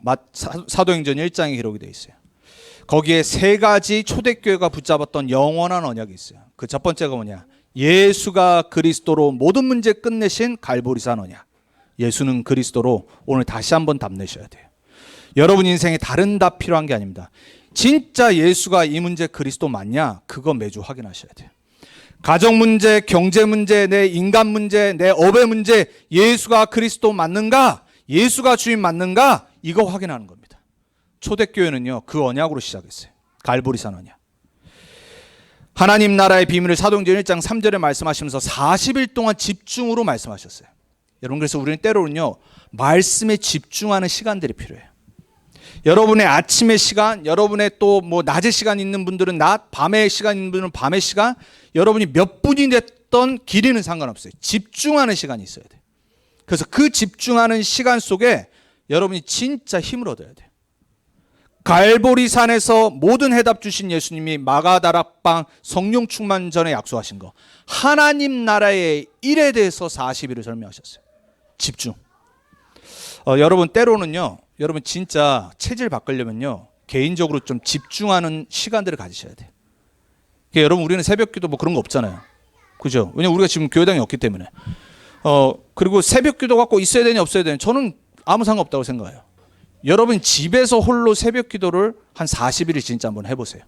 사도행전 1장에 기록이 되어 있어요. 거기에 3가지 초대교회가 붙잡았던 영원한 언약이 있어요. 그 첫 번째가 뭐냐? 예수가 그리스도로 모든 문제 끝내신 갈보리산 언약. 예수는 그리스도로 오늘 다시 한번 답내셔야 돼요. 여러분 인생에 다른 답 필요한 게 아닙니다. 진짜 예수가 이 문제 그리스도 맞냐? 그거 매주 확인하셔야 돼요. 가정 문제, 경제 문제, 내 인간 문제, 내 업의 문제, 예수가 그리스도 맞는가? 예수가 주인 맞는가? 이거 확인하는 겁니다. 초대교회는요, 그 언약으로 시작했어요. 갈보리산 언약. 하나님 나라의 비밀을 사도행전 1장 3절에 말씀하시면서 40일 동안 집중으로 말씀하셨어요. 여러분, 그래서 우리는 때로는요, 말씀에 집중하는 시간들이 필요해요. 여러분의 아침의 시간, 여러분의 또 뭐 낮의 시간 있는 분들은 낮, 밤의 시간 있는 분들은 밤의 시간, 여러분이 몇 분이 됐던 길이는 상관없어요. 집중하는 시간이 있어야 돼요. 그래서 그 집중하는 시간 속에 여러분이 진짜 힘을 얻어야 돼요. 갈보리산에서 모든 해답 주신 예수님이 마가다락방 성령 충만 전에 약속하신 거, 하나님 나라의 일에 대해서 40일을 설명하셨어요. 집중. 여러분 때로는요, 여러분 진짜 체질 바꾸려면요, 개인적으로 좀 집중하는 시간들을 가지셔야 돼요. 그러니까 여러분, 우리는 새벽기도 뭐 그런 거 없잖아요. 그죠? 왜냐면 우리가 지금 교회당이 없기 때문에. 그리고 새벽기도 갖고 있어야 되냐 없어야 되냐, 저는 아무 상관없다고 생각해요. 여러분 집에서 홀로 새벽기도를 한 40일을 진짜 한번 해보세요.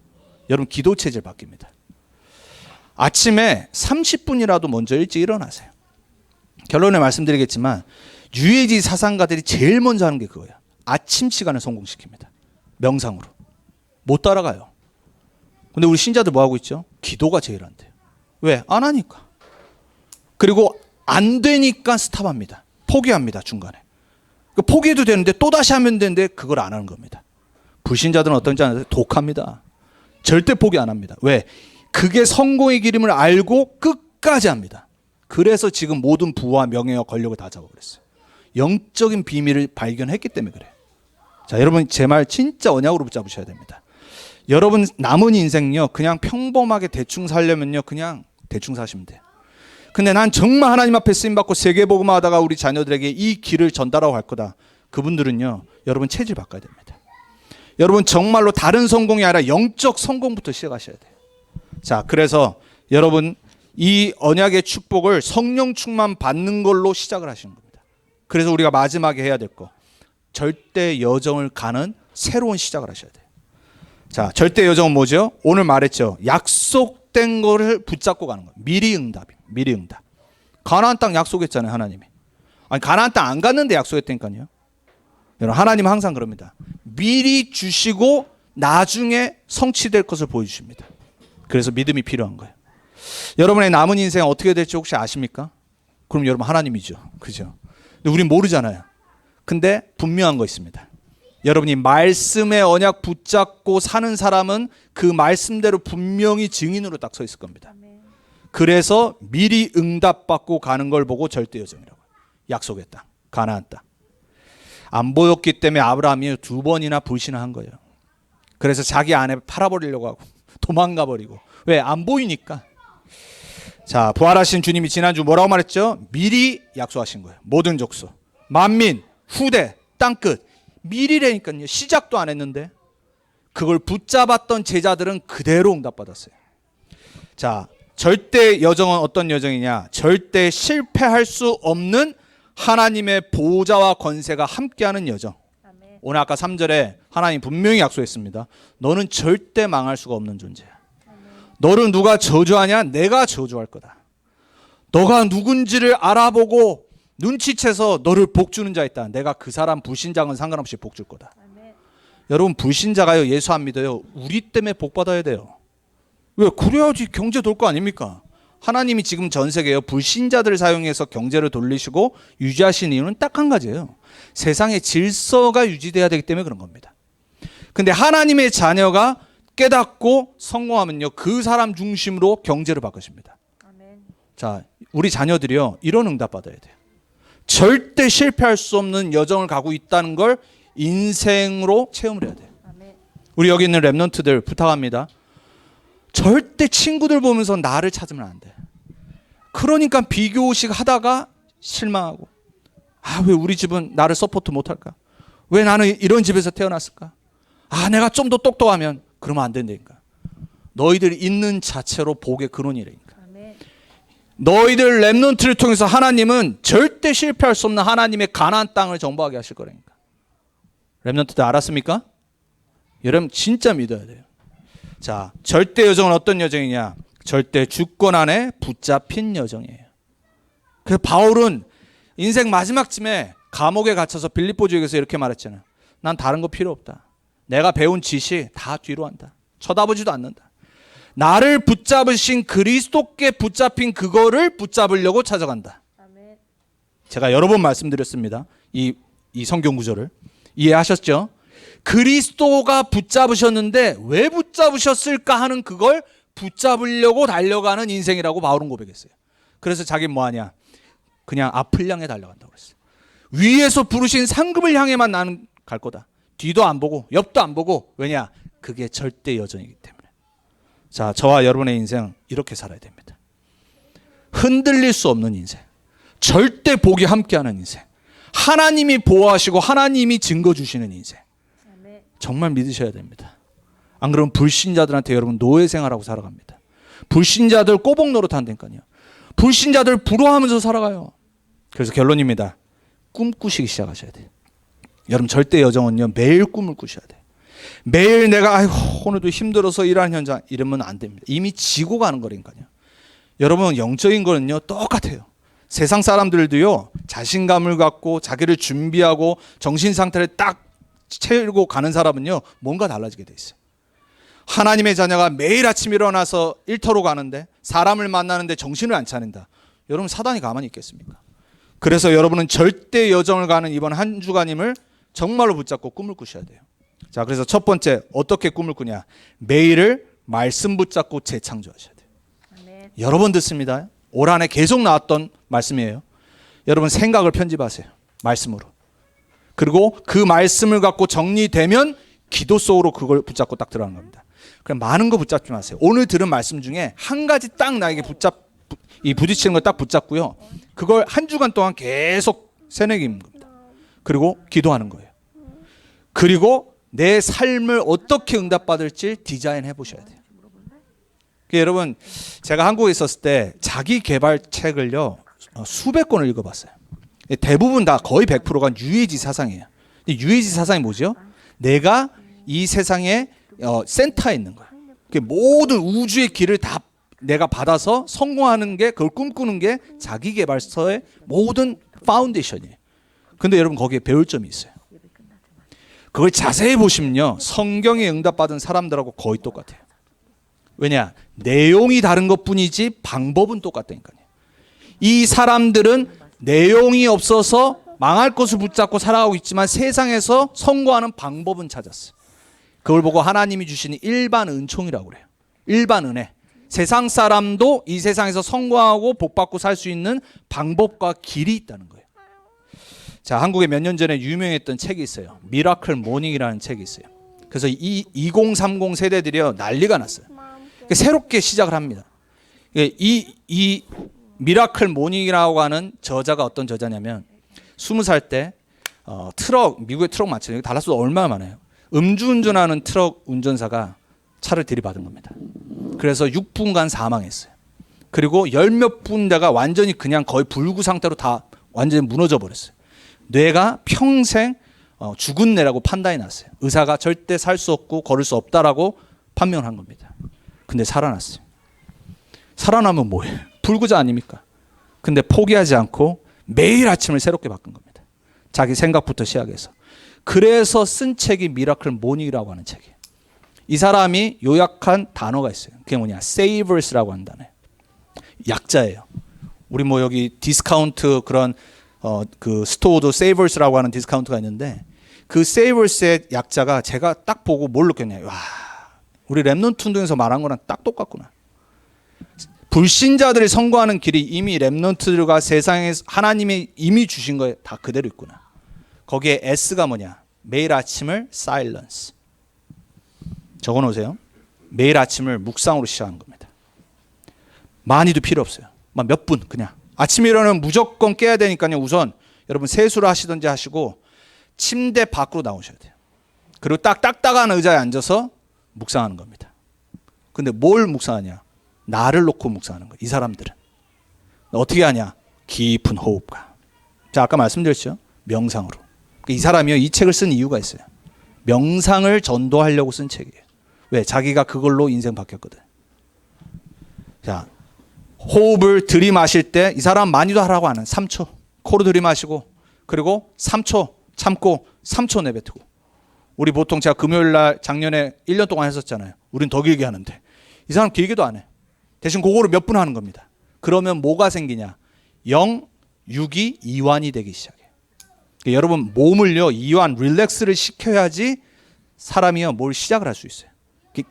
여러분 기도 체질 바뀝니다. 아침에 30분이라도 먼저 일찍 일어나세요. 결론에 말씀드리겠지만 유해지 사상가들이 제일 먼저 하는 게 그거예요. 아침 시간을 성공시킵니다. 명상으로. 못 따라가요. 근데 우리 신자들 뭐 하고 있죠? 기도가 제일 안 돼요. 왜? 안 하니까. 그리고 안 되니까 스탑합니다. 포기합니다. 중간에. 포기해도 되는데 또 다시 하면 되는데 그걸 안 하는 겁니다. 불신자들은 어떤지 아세요? 독합니다. 절대 포기 안 합니다. 왜? 그게 성공의 길임을 알고 끝까지 합니다. 그래서 지금 모든 부와 명예와 권력을 다 잡아버렸어요. 영적인 비밀을 발견했기 때문에 그래요. 자, 여러분 제 말 진짜 언약으로 붙잡으셔야 됩니다. 여러분 남은 인생요, 그냥 평범하게 대충 살려면요, 그냥 대충 사시면 돼요. 근데 난 정말 하나님 앞에 쓰임받고 세계복음화 하다가 우리 자녀들에게 이 길을 전달하고 갈 거다. 그분들은요, 여러분 체질 바꿔야 됩니다. 여러분 정말로 다른 성공이 아니라 영적 성공부터 시작하셔야 돼요. 자, 그래서 여러분 이 언약의 축복을 성령 충만 받는 걸로 시작을 하시는 겁니다. 그래서 우리가 마지막에 해야 될 거, 절대 여정을 가는 새로운 시작을 하셔야 돼요. 자, 절대 여정은 뭐죠? 오늘 말했죠. 약속된 거를 붙잡고 가는 거예요. 미리 응답이에요. 미리 응답. 가나안 땅 약속했잖아요, 하나님이. 아니, 가나안 땅 안 갔는데 약속했다니까요. 여러분, 하나님은 항상 그럽니다. 미리 주시고 나중에 성취될 것을 보여주십니다. 그래서 믿음이 필요한 거예요. 여러분의 남은 인생 어떻게 될지 혹시 아십니까? 그럼 여러분 하나님이죠. 그죠? 근데 우린 모르잖아요. 근데 분명한 거 있습니다. 여러분이 말씀의 언약 붙잡고 사는 사람은 그 말씀대로 분명히 증인으로 딱 서 있을 겁니다. 그래서 미리 응답받고 가는 걸 보고 절대 여정이라고. 약속의 땅, 가나안 땅. 안 보였기 때문에 아브라함이 2번이나 불신한 거예요. 그래서 자기 아내 팔아버리려고 하고 도망가 버리고. 왜? 안 보이니까. 자, 부활하신 주님이 지난주 뭐라고 말했죠? 미리 약속하신 거예요. 모든 족속, 만민, 후대, 땅끝. 미리라니까요. 시작도 안 했는데. 그걸 붙잡았던 제자들은 그대로 응답받았어요. 자, 절대 여정은 어떤 여정이냐? 절대 실패할 수 없는 하나님의 보호자와 권세가 함께하는 여정. 아멘. 오늘 아까 3절에 하나님 분명히 약속했습니다. 너는 절대 망할 수가 없는 존재야. 아멘. 너를 누가 저주하냐? 내가 저주할 거다. 너가 누군지를 알아보고 눈치채서 너를 복주는 자 있다. 내가 그 사람 불신자는 상관없이 복줄 거다. 아멘. 여러분 불신자가요, 예수 안 믿어요, 우리 때문에 복 받아야 돼요. 왜? 그래야지 경제 돌 거 아닙니까? 하나님이 지금 전 세계에 불신자들을 사용해서 경제를 돌리시고 유지하시는 이유는 딱 한 가지예요. 세상의 질서가 유지돼야 되기 때문에 그런 겁니다. 근데 하나님의 자녀가 깨닫고 성공하면요, 그 사람 중심으로 경제를 바꾸십니다. 아멘. 자, 우리 자녀들이요, 이런 응답 받아야 돼요. 절대 실패할 수 없는 여정을 가고 있다는 걸 인생으로 체험을 해야 돼요. 아멘. 우리 여기 있는 랩런트들 부탁합니다. 절대 친구들 보면서 나를 찾으면 안 돼. 그러니까 비교식 하다가 실망하고, 아, 왜 우리 집은 나를 서포트 못할까? 왜 나는 이런 집에서 태어났을까? 아, 내가 좀 더 똑똑하면. 그러면 안 된다니까. 너희들 있는 자체로 복의 근원이라니까. 아멘. 너희들 렘넌트를 통해서 하나님은 절대 실패할 수 없는 하나님의 가나안 땅을 정복하게 하실 거라니까. 렘넌트들 알았습니까? 여러분 진짜 믿어야 돼요. 자, 절대 여정은 어떤 여정이냐? 절대 주권 안에 붙잡힌 여정이에요. 그래서 바울은 인생 마지막쯤에 감옥에 갇혀서 빌립보 지역에서 이렇게 말했잖아요. 난 다른 거 필요 없다. 내가 배운 지식 다 뒤로 한다. 쳐다보지도 않는다. 나를 붙잡으신 그리스도께 붙잡힌 그거를 붙잡으려고 찾아간다. 아멘. 제가 여러 번 말씀드렸습니다. 이 성경 구절을 이해하셨죠? 그리스도가 붙잡으셨는데 왜 붙잡으셨을까 하는 그걸 붙잡으려고 달려가는 인생이라고 바울은 고백했어요. 그래서 자기는 뭐하냐? 그냥 앞을 향해 달려간다고 그랬어요. 위에서 부르신 상급을 향해만 나는 갈 거다. 뒤도 안 보고 옆도 안 보고. 왜냐? 그게 절대 여정이기 때문에. 자, 저와 여러분의 인생 이렇게 살아야 됩니다. 흔들릴 수 없는 인생, 절대 복이 함께하는 인생, 하나님이 보호하시고 하나님이 증거 주시는 인생, 정말 믿으셔야 됩니다. 안 그러면 불신자들한테 여러분 노예 생활하고 살아갑니다. 불신자들 꼬복 노릇한다니까요. 불신자들 부러워하면서 살아가요. 그래서 결론입니다. 꿈 꾸시기 시작하셔야 돼요. 여러분 절대 여정은요, 매일 꿈을 꾸셔야 돼요. 매일 내가 아이고 오늘도 힘들어서 일하는 현장 이러면 안 됩니다. 이미 지고 가는 거니까요. 여러분 영적인 거는요 똑같아요. 세상 사람들도요 자신감을 갖고 자기를 준비하고 정신 상태를 딱 채우고 가는 사람은요 뭔가 달라지게 돼 있어요. 하나님의 자녀가 매일 아침 일어나서 일터로 가는데 사람을 만나는데 정신을 안 차린다. 여러분 사단이 가만히 있겠습니까? 그래서 여러분은 절대 여정을 가는 이번 한 주간임을 정말로 붙잡고 꿈을 꾸셔야 돼요. 자, 그래서 첫 번째 어떻게 꿈을 꾸냐? 매일을 말씀 붙잡고 재창조하셔야 돼요. 아멘. 여러 번 듣습니다. 올 한해 계속 나왔던 말씀이에요. 여러분 생각을 편집하세요. 말씀으로. 그리고 그 말씀을 갖고 정리되면 기도 속으로 그걸 붙잡고 딱 들어가는 겁니다. 그럼 많은 거 붙잡지 마세요. 오늘 들은 말씀 중에 한 가지 딱 나에게 부딪히는 거 딱 붙잡고요. 그걸 한 주간 동안 계속 새내기는 겁니다. 그리고 기도하는 거예요. 그리고 내 삶을 어떻게 응답받을지 디자인해 보셔야 돼요. 여러분 제가 한국에 있었을 때 자기 개발 책을요 수백 권을 읽어봤어요. 대부분 다 거의 100%가 유해지 사상이에요. 유해지 사상이 뭐죠? 내가 이 세상의 센터에 있는 거야. 모든 우주의 길을 다 내가 받아서 성공하는 게, 그걸 꿈꾸는 게 자기 개발서의 모든 파운데이션이에요. 근데 여러분 거기에 배울 점이 있어요. 그걸 자세히 보시면요 성경에 응답받은 사람들하고 거의 똑같아요. 왜냐? 내용이 다른 것뿐이지 방법은 똑같다니까요. 이 사람들은 내용이 없어서 망할 것을 붙잡고 살아가고 있지만 세상에서 성공하는 방법은 찾았어요. 그걸 보고 하나님이 주시는 일반 은총이라고 그래요. 일반 은혜. 세상 사람도 이 세상에서 성공하고 복받고 살 수 있는 방법과 길이 있다는 거예요. 자, 한국에 몇 년 전에 유명했던 책이 있어요. 미라클 모닝이라는 책이 있어요. 그래서 이 2030 세대들이요 난리가 났어요. 새롭게 시작을 합니다. 이 미라클 모닝이라고 하는 저자가 어떤 저자냐면 20살 때 트럭, 미국의 트럭 많잖아요. 달라스도 얼마나 많아요. 음주운전하는 트럭 운전사가 차를 들이받은 겁니다. 그래서 6분간 사망했어요. 그리고 열 몇 분대가 완전히 그냥 거의 불구 상태로 다 완전히 무너져 버렸어요. 뇌가 평생 죽은 뇌라고 판단이 났어요. 의사가 절대 살 수 없고 걸을 수 없다라고 판명을 한 겁니다. 근데 살아났어요. 살아나면 뭐예요? 불구자 아닙니까? 근데 포기하지 않고 매일 아침을 새롭게 바꾼 겁니다. 자기 생각부터 시작해서. 그래서 쓴 책이 미라클 모닝이라고 하는 책이에요. 이 사람이 요약한 단어가 있어요. 그게 뭐냐? 세이버스라고 하는 단어예요. 약자예요. 우리 뭐 여기 디스카운트 그런 그 스토어도 세이버스라고 하는 디스카운트가 있는데 그 세이버스의 약자가 제가 딱 보고 뭘 느꼈냐면 와, 우리 렘넌트 운동에서 말한 거랑 딱 똑같구나. 불신자들이 선거하는 길이 이미 렘넌트들과 세상에 하나님이 이미 주신 거에 다 그대로 있구나. 거기에 S가 뭐냐? 매일 아침을 사일런스. 적어놓으세요. 매일 아침을 묵상으로 시작하는 겁니다. 많이도 필요 없어요. 몇 분 그냥. 아침에 일어나면 무조건 깨야 되니까요. 우선 여러분 세수를 하시든지 하시고 침대 밖으로 나오셔야 돼요. 그리고 딱 딱딱한 의자에 앉아서 묵상하는 겁니다. 근데 뭘 묵상하냐? 나를 놓고 묵상하는 거예요. 이 사람들은. 어떻게 하냐? 깊은 호흡과. 자, 아까 말씀드렸죠? 명상으로. 이 사람이요, 이 책을 쓴 이유가 있어요. 명상을 전도하려고 쓴 책이에요. 왜? 자기가 그걸로 인생 바뀌었거든. 자, 호흡을 들이마실 때 이 사람 많이도 하라고 하는 3초. 코로 들이마시고 그리고 3초 참고 3초 내뱉고. 우리 보통 제가 금요일 날 작년에 1년 동안 했었잖아요. 우린 더 길게 하는데 이 사람 길게도 안 해. 대신 그거를 몇 분 하는 겁니다. 그러면 뭐가 생기냐? 0, 6이 이완이 되기 시작해. 그러니까 여러분 몸을요 이완, 릴렉스를 시켜야지 사람이요 뭘 시작을 할 수 있어요.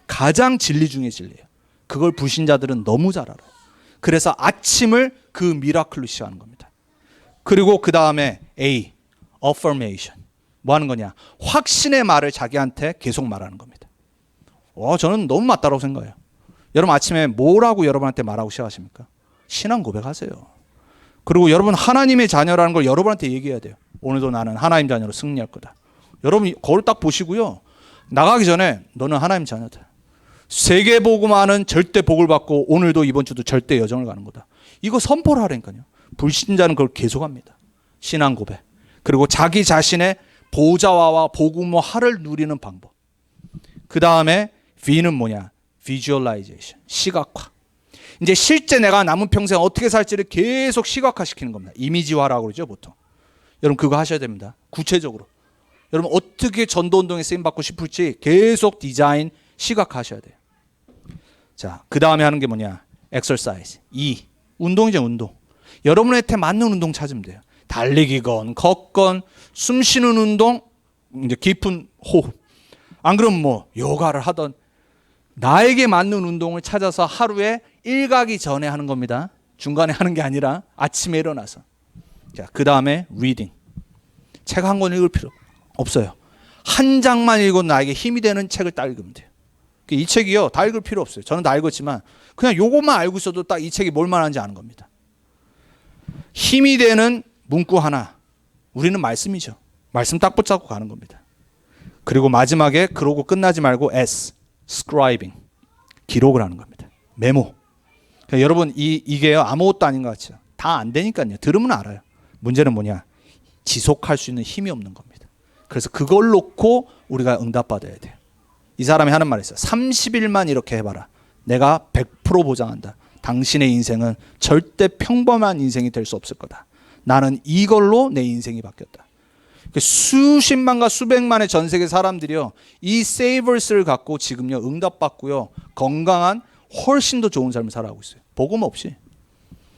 가장 진리 중에 진리예요. 그걸 불신자들은 너무 잘 알아요. 그래서 아침을 그 미라클로 시작하는 겁니다. 그리고 그 다음에 A, affirmation. 뭐 하는 거냐? 확신의 말을 자기한테 계속 말하는 겁니다. 저는 너무 맞다라고 생각해요. 여러분 아침에 뭐라고 여러분한테 말하고 시작하십니까? 신앙 고백하세요. 그리고 여러분 하나님의 자녀라는 걸 여러분한테 얘기해야 돼요. 오늘도 나는 하나님 자녀로 승리할 거다. 여러분 거울 딱 보시고요. 나가기 전에 너는 하나님 자녀다. 세계복음화는 절대 복을 받고 오늘도 이번 주도 절대 여정을 가는 거다. 이거 선포를 하라니까요. 불신자는 그걸 계속합니다. 신앙 고백. 그리고 자기 자신의 보좌와 복음화를 누리는 방법. 그 다음에 V는 뭐냐? Visualization. 시각화. 이제 실제 내가 남은 평생 어떻게 살지를 계속 시각화시키는 겁니다. 이미지화라고 그러죠 보통. 여러분 그거 하셔야 됩니다. 구체적으로. 여러분 어떻게 전도운동에 쓰임받고 싶을지 계속 디자인 시각화하셔야 돼요. 자, 그 다음에 하는 게 뭐냐? exercise. 운동이죠, 운동. 여러분한테 맞는 운동 찾으면 돼요. 달리기건, 걷건, 숨 쉬는 운동, 이제 깊은 호흡. 안 그러면 뭐 요가를 하던 나에게 맞는 운동을 찾아서 하루에 일가기 전에 하는 겁니다. 중간에 하는 게 아니라 아침에 일어나서. 자, 그 다음에 reading. 책 한 권 읽을 필요 없어요. 한 장만 읽어도 나에게 힘이 되는 책을 딱 읽으면 돼요. 이 책이요 다 읽을 필요 없어요. 저는 다 읽었지만 그냥 요것만 알고 있어도 딱 이 책이 뭘 말하는지 아는 겁니다. 힘이 되는 문구 하나. 우리는 말씀이죠. 말씀 딱 붙잡고 가는 겁니다. 그리고 마지막에 그러고 끝나지 말고 S, scribing. 기록을 하는 겁니다. 메모. 그러니까 여러분 이게요 아무것도 아닌 것 같죠. 다 안 되니까요. 들으면 알아요. 문제는 뭐냐? 지속할 수 있는 힘이 없는 겁니다. 그래서 그걸 놓고 우리가 응답받아야 돼요. 이 사람이 하는 말이 있어요. 30일만 이렇게 해봐라. 내가 100% 보장한다. 당신의 인생은 절대 평범한 인생이 될 수 없을 거다. 나는 이걸로 내 인생이 바뀌었다. 수십만과 수백만의 전 세계 사람들이요. 이 세이버스를 갖고 지금요. 응답받고요. 건강한 훨씬 더 좋은 삶을 살아가고 있어요. 복음 없이.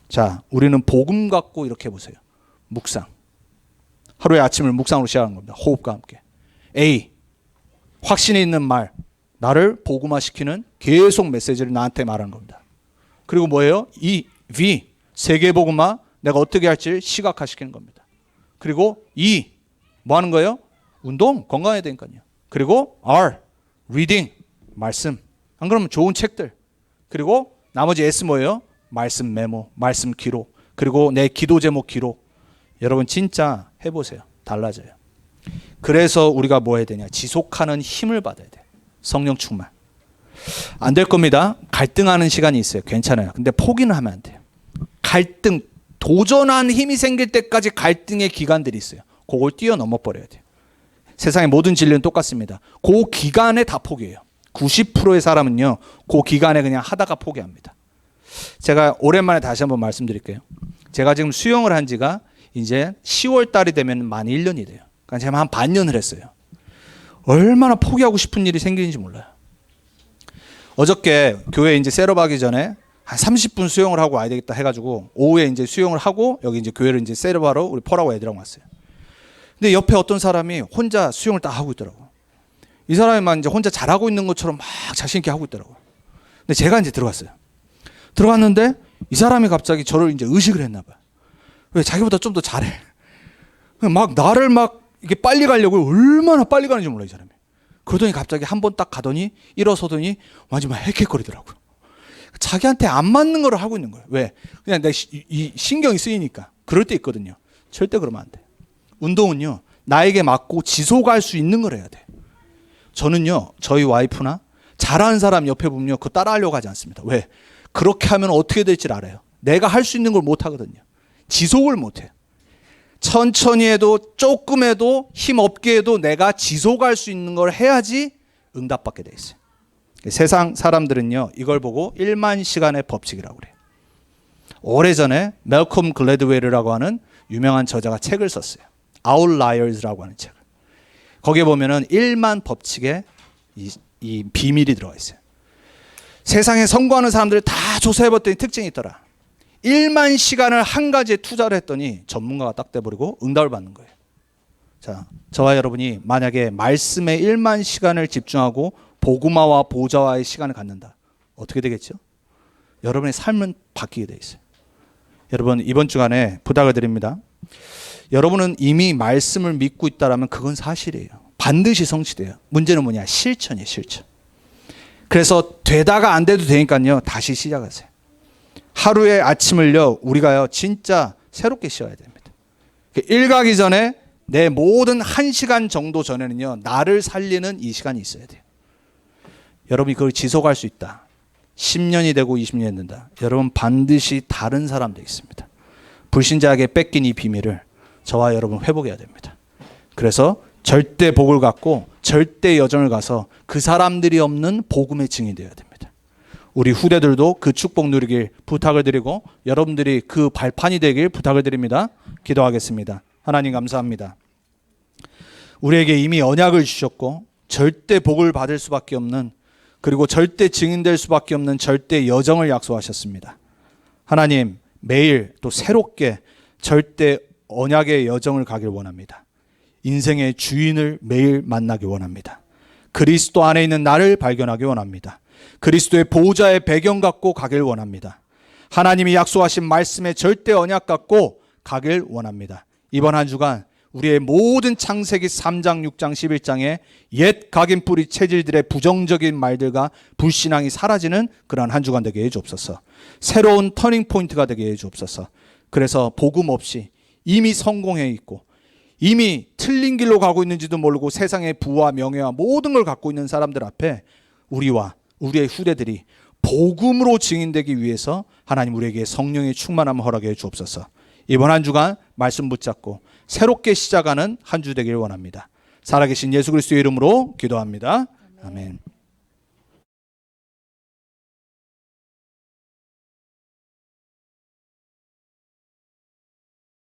자, 우리는 복음 갖고 이렇게 해보세요. 묵상. 하루의 아침을 묵상으로 시작하는 겁니다. 호흡과 함께. A. 확신이 있는 말, 나를 복음화시키는 계속 메시지를 나한테 말하는 겁니다. 그리고 뭐예요? V, 세계복음화, 내가 어떻게 할지 시각화시키는 겁니다. 그리고 뭐 하는 거예요? 운동, 건강해야 되니까요. 그리고 R, reading, 말씀. 안 그러면 좋은 책들. 그리고 나머지 S 뭐예요? 말씀 메모, 말씀 기록. 그리고 내 기도 제목 기록. 여러분 진짜 해보세요. 달라져요. 그래서 우리가 뭐 해야 되냐? 지속하는 힘을 받아야 돼요. 성령 충만. 안 될 겁니다. 갈등하는 시간이 있어요. 괜찮아요. 근데 포기는 하면 안 돼요. 갈등, 도전하는 힘이 생길 때까지 갈등의 기간들이 있어요. 그걸 뛰어넘어 버려야 돼요. 세상의 모든 진리는 똑같습니다. 그 기간에 다 포기해요. 90%의 사람은요. 그 기간에 그냥 하다가 포기합니다. 제가 오랜만에 다시 한번 말씀드릴게요. 제가 지금 수영을 한 지가 이제 10월 달이 되면 만 1년이 돼요. 그러니까 제가 한 반년을 했어요. 얼마나 포기하고 싶은 일이 생기는지 몰라요. 어저께 교회 이제 셋업 하기 전에 한 30분 수영을 하고 와야 되겠다 해가지고 오후에 이제 수영을 하고 여기 이제 교회를 이제 셋업하러 우리 폴하고 애들하고 왔어요. 근데 옆에 어떤 사람이 혼자 수영을 딱 하고 있더라고. 이 사람이만 이제 혼자 잘하고 있는 것처럼 막 자신 있게 하고 있더라고. 근데 제가 이제 들어갔어요. 들어갔는데 이 사람이 갑자기 저를 이제 의식을 했나 봐요. 왜 자기보다 좀 더 잘해. 막 나를 막 이게 빨리 가려고 얼마나 빨리 가는지 몰라 이 사람이. 그러더니 갑자기 한 번 딱 가더니 일어서더니 완전 막 헥헥거리더라고요. 자기한테 안 맞는 걸 하고 있는 거예요. 왜? 그냥 내 이 신경이 쓰이니까. 그럴 때 있거든요. 절대 그러면 안 돼. 운동은요. 나에게 맞고 지속할 수 있는 걸 해야 돼. 저는요. 저희 와이프나 잘하는 사람 옆에 보면요. 그거 따라하려고 하지 않습니다. 왜? 그렇게 하면 어떻게 될지 알아요. 내가 할 수 있는 걸 못 하거든요. 지속을 못 해요. 천천히 해도 조금 해도 힘 없게 해도 내가 지속할 수 있는 걸 해야지 응답받게 돼 있어요. 세상 사람들은요, 이걸 보고 1만 시간의 법칙이라고 그래요. 오래전에 멜컴 글래드웰이라고 하는 유명한 저자가 책을 썼어요. Outliers라고 하는 책을. 거기에 보면은 1만 법칙의 이 비밀이 들어가 있어요. 세상에 성공하는 사람들을 다 조사해봤더니 특징이 있더라. 1만 시간을 한 가지에 투자를 했더니 전문가가 딱 돼버리고 응답을 받는 거예요. 자, 저와 여러분이 만약에 말씀에 1만 시간을 집중하고 복음화와 보좌와의 시간을 갖는다. 어떻게 되겠죠? 여러분의 삶은 바뀌게 돼 있어요. 여러분, 이번 주간에 부탁을 드립니다. 여러분은 이미 말씀을 믿고 있다라면 그건 사실이에요. 반드시 성취돼요. 문제는 뭐냐? 실천이에요, 실천. 그래서 되다가 안 돼도 되니까요, 다시 시작하세요. 하루의 아침을요, 우리가요, 진짜 새롭게 시작해야 됩니다. 일 가기 전에 내 모든 1시간 정도 전에는요, 나를 살리는 이 시간이 있어야 돼요. 여러분이 그걸 지속할 수 있다. 10년이 되고 20년이 된다. 여러분 반드시 다른 사람 되겠습니다. 불신자에게 뺏긴 이 비밀을 저와 여러분 회복해야 됩니다. 그래서 절대 복을 갖고 절대 여정을 가서 그 사람들이 없는 복음의 증인이 되어야 됩니다. 우리 후대들도 그 축복 누리길 부탁을 드리고 여러분들이 그 발판이 되길 부탁을 드립니다. 기도하겠습니다. 하나님 감사합니다. 우리에게 이미 언약을 주셨고 절대 복을 받을 수밖에 없는, 그리고 절대 증인될 수밖에 없는 절대 여정을 약속하셨습니다. 하나님, 매일 또 새롭게 절대 언약의 여정을 가길 원합니다. 인생의 주인을 매일 만나기 원합니다. 그리스도 안에 있는 나를 발견하기 원합니다. 그리스도의 보호자의 배경 갖고 가길 원합니다. 하나님이 약속하신 말씀의 절대 언약 갖고 가길 원합니다. 이번 한 주간 우리의 모든 창세기 3장, 6장, 11장의 옛 각인 뿌리 체질들의 부정적인 말들과 불신앙이 사라지는 그러한 한 주간 되게 해주옵소서. 새로운 터닝 포인트가 되게 해주옵소서. 그래서 복음 없이 이미 성공해 있고 이미 틀린 길로 가고 있는지도 모르고 세상의 부와 명예와 모든 걸 갖고 있는 사람들 앞에 우리와 우리의 후대들이 복음으로 증인되기 위해서 하나님 우리에게 성령의 충만함을 허락해 주옵소서. 이번 한 주간 말씀 붙잡고 새롭게 시작하는 한 주 되길 원합니다. 살아계신 예수 그리스도의 이름으로 기도합니다. 아멘.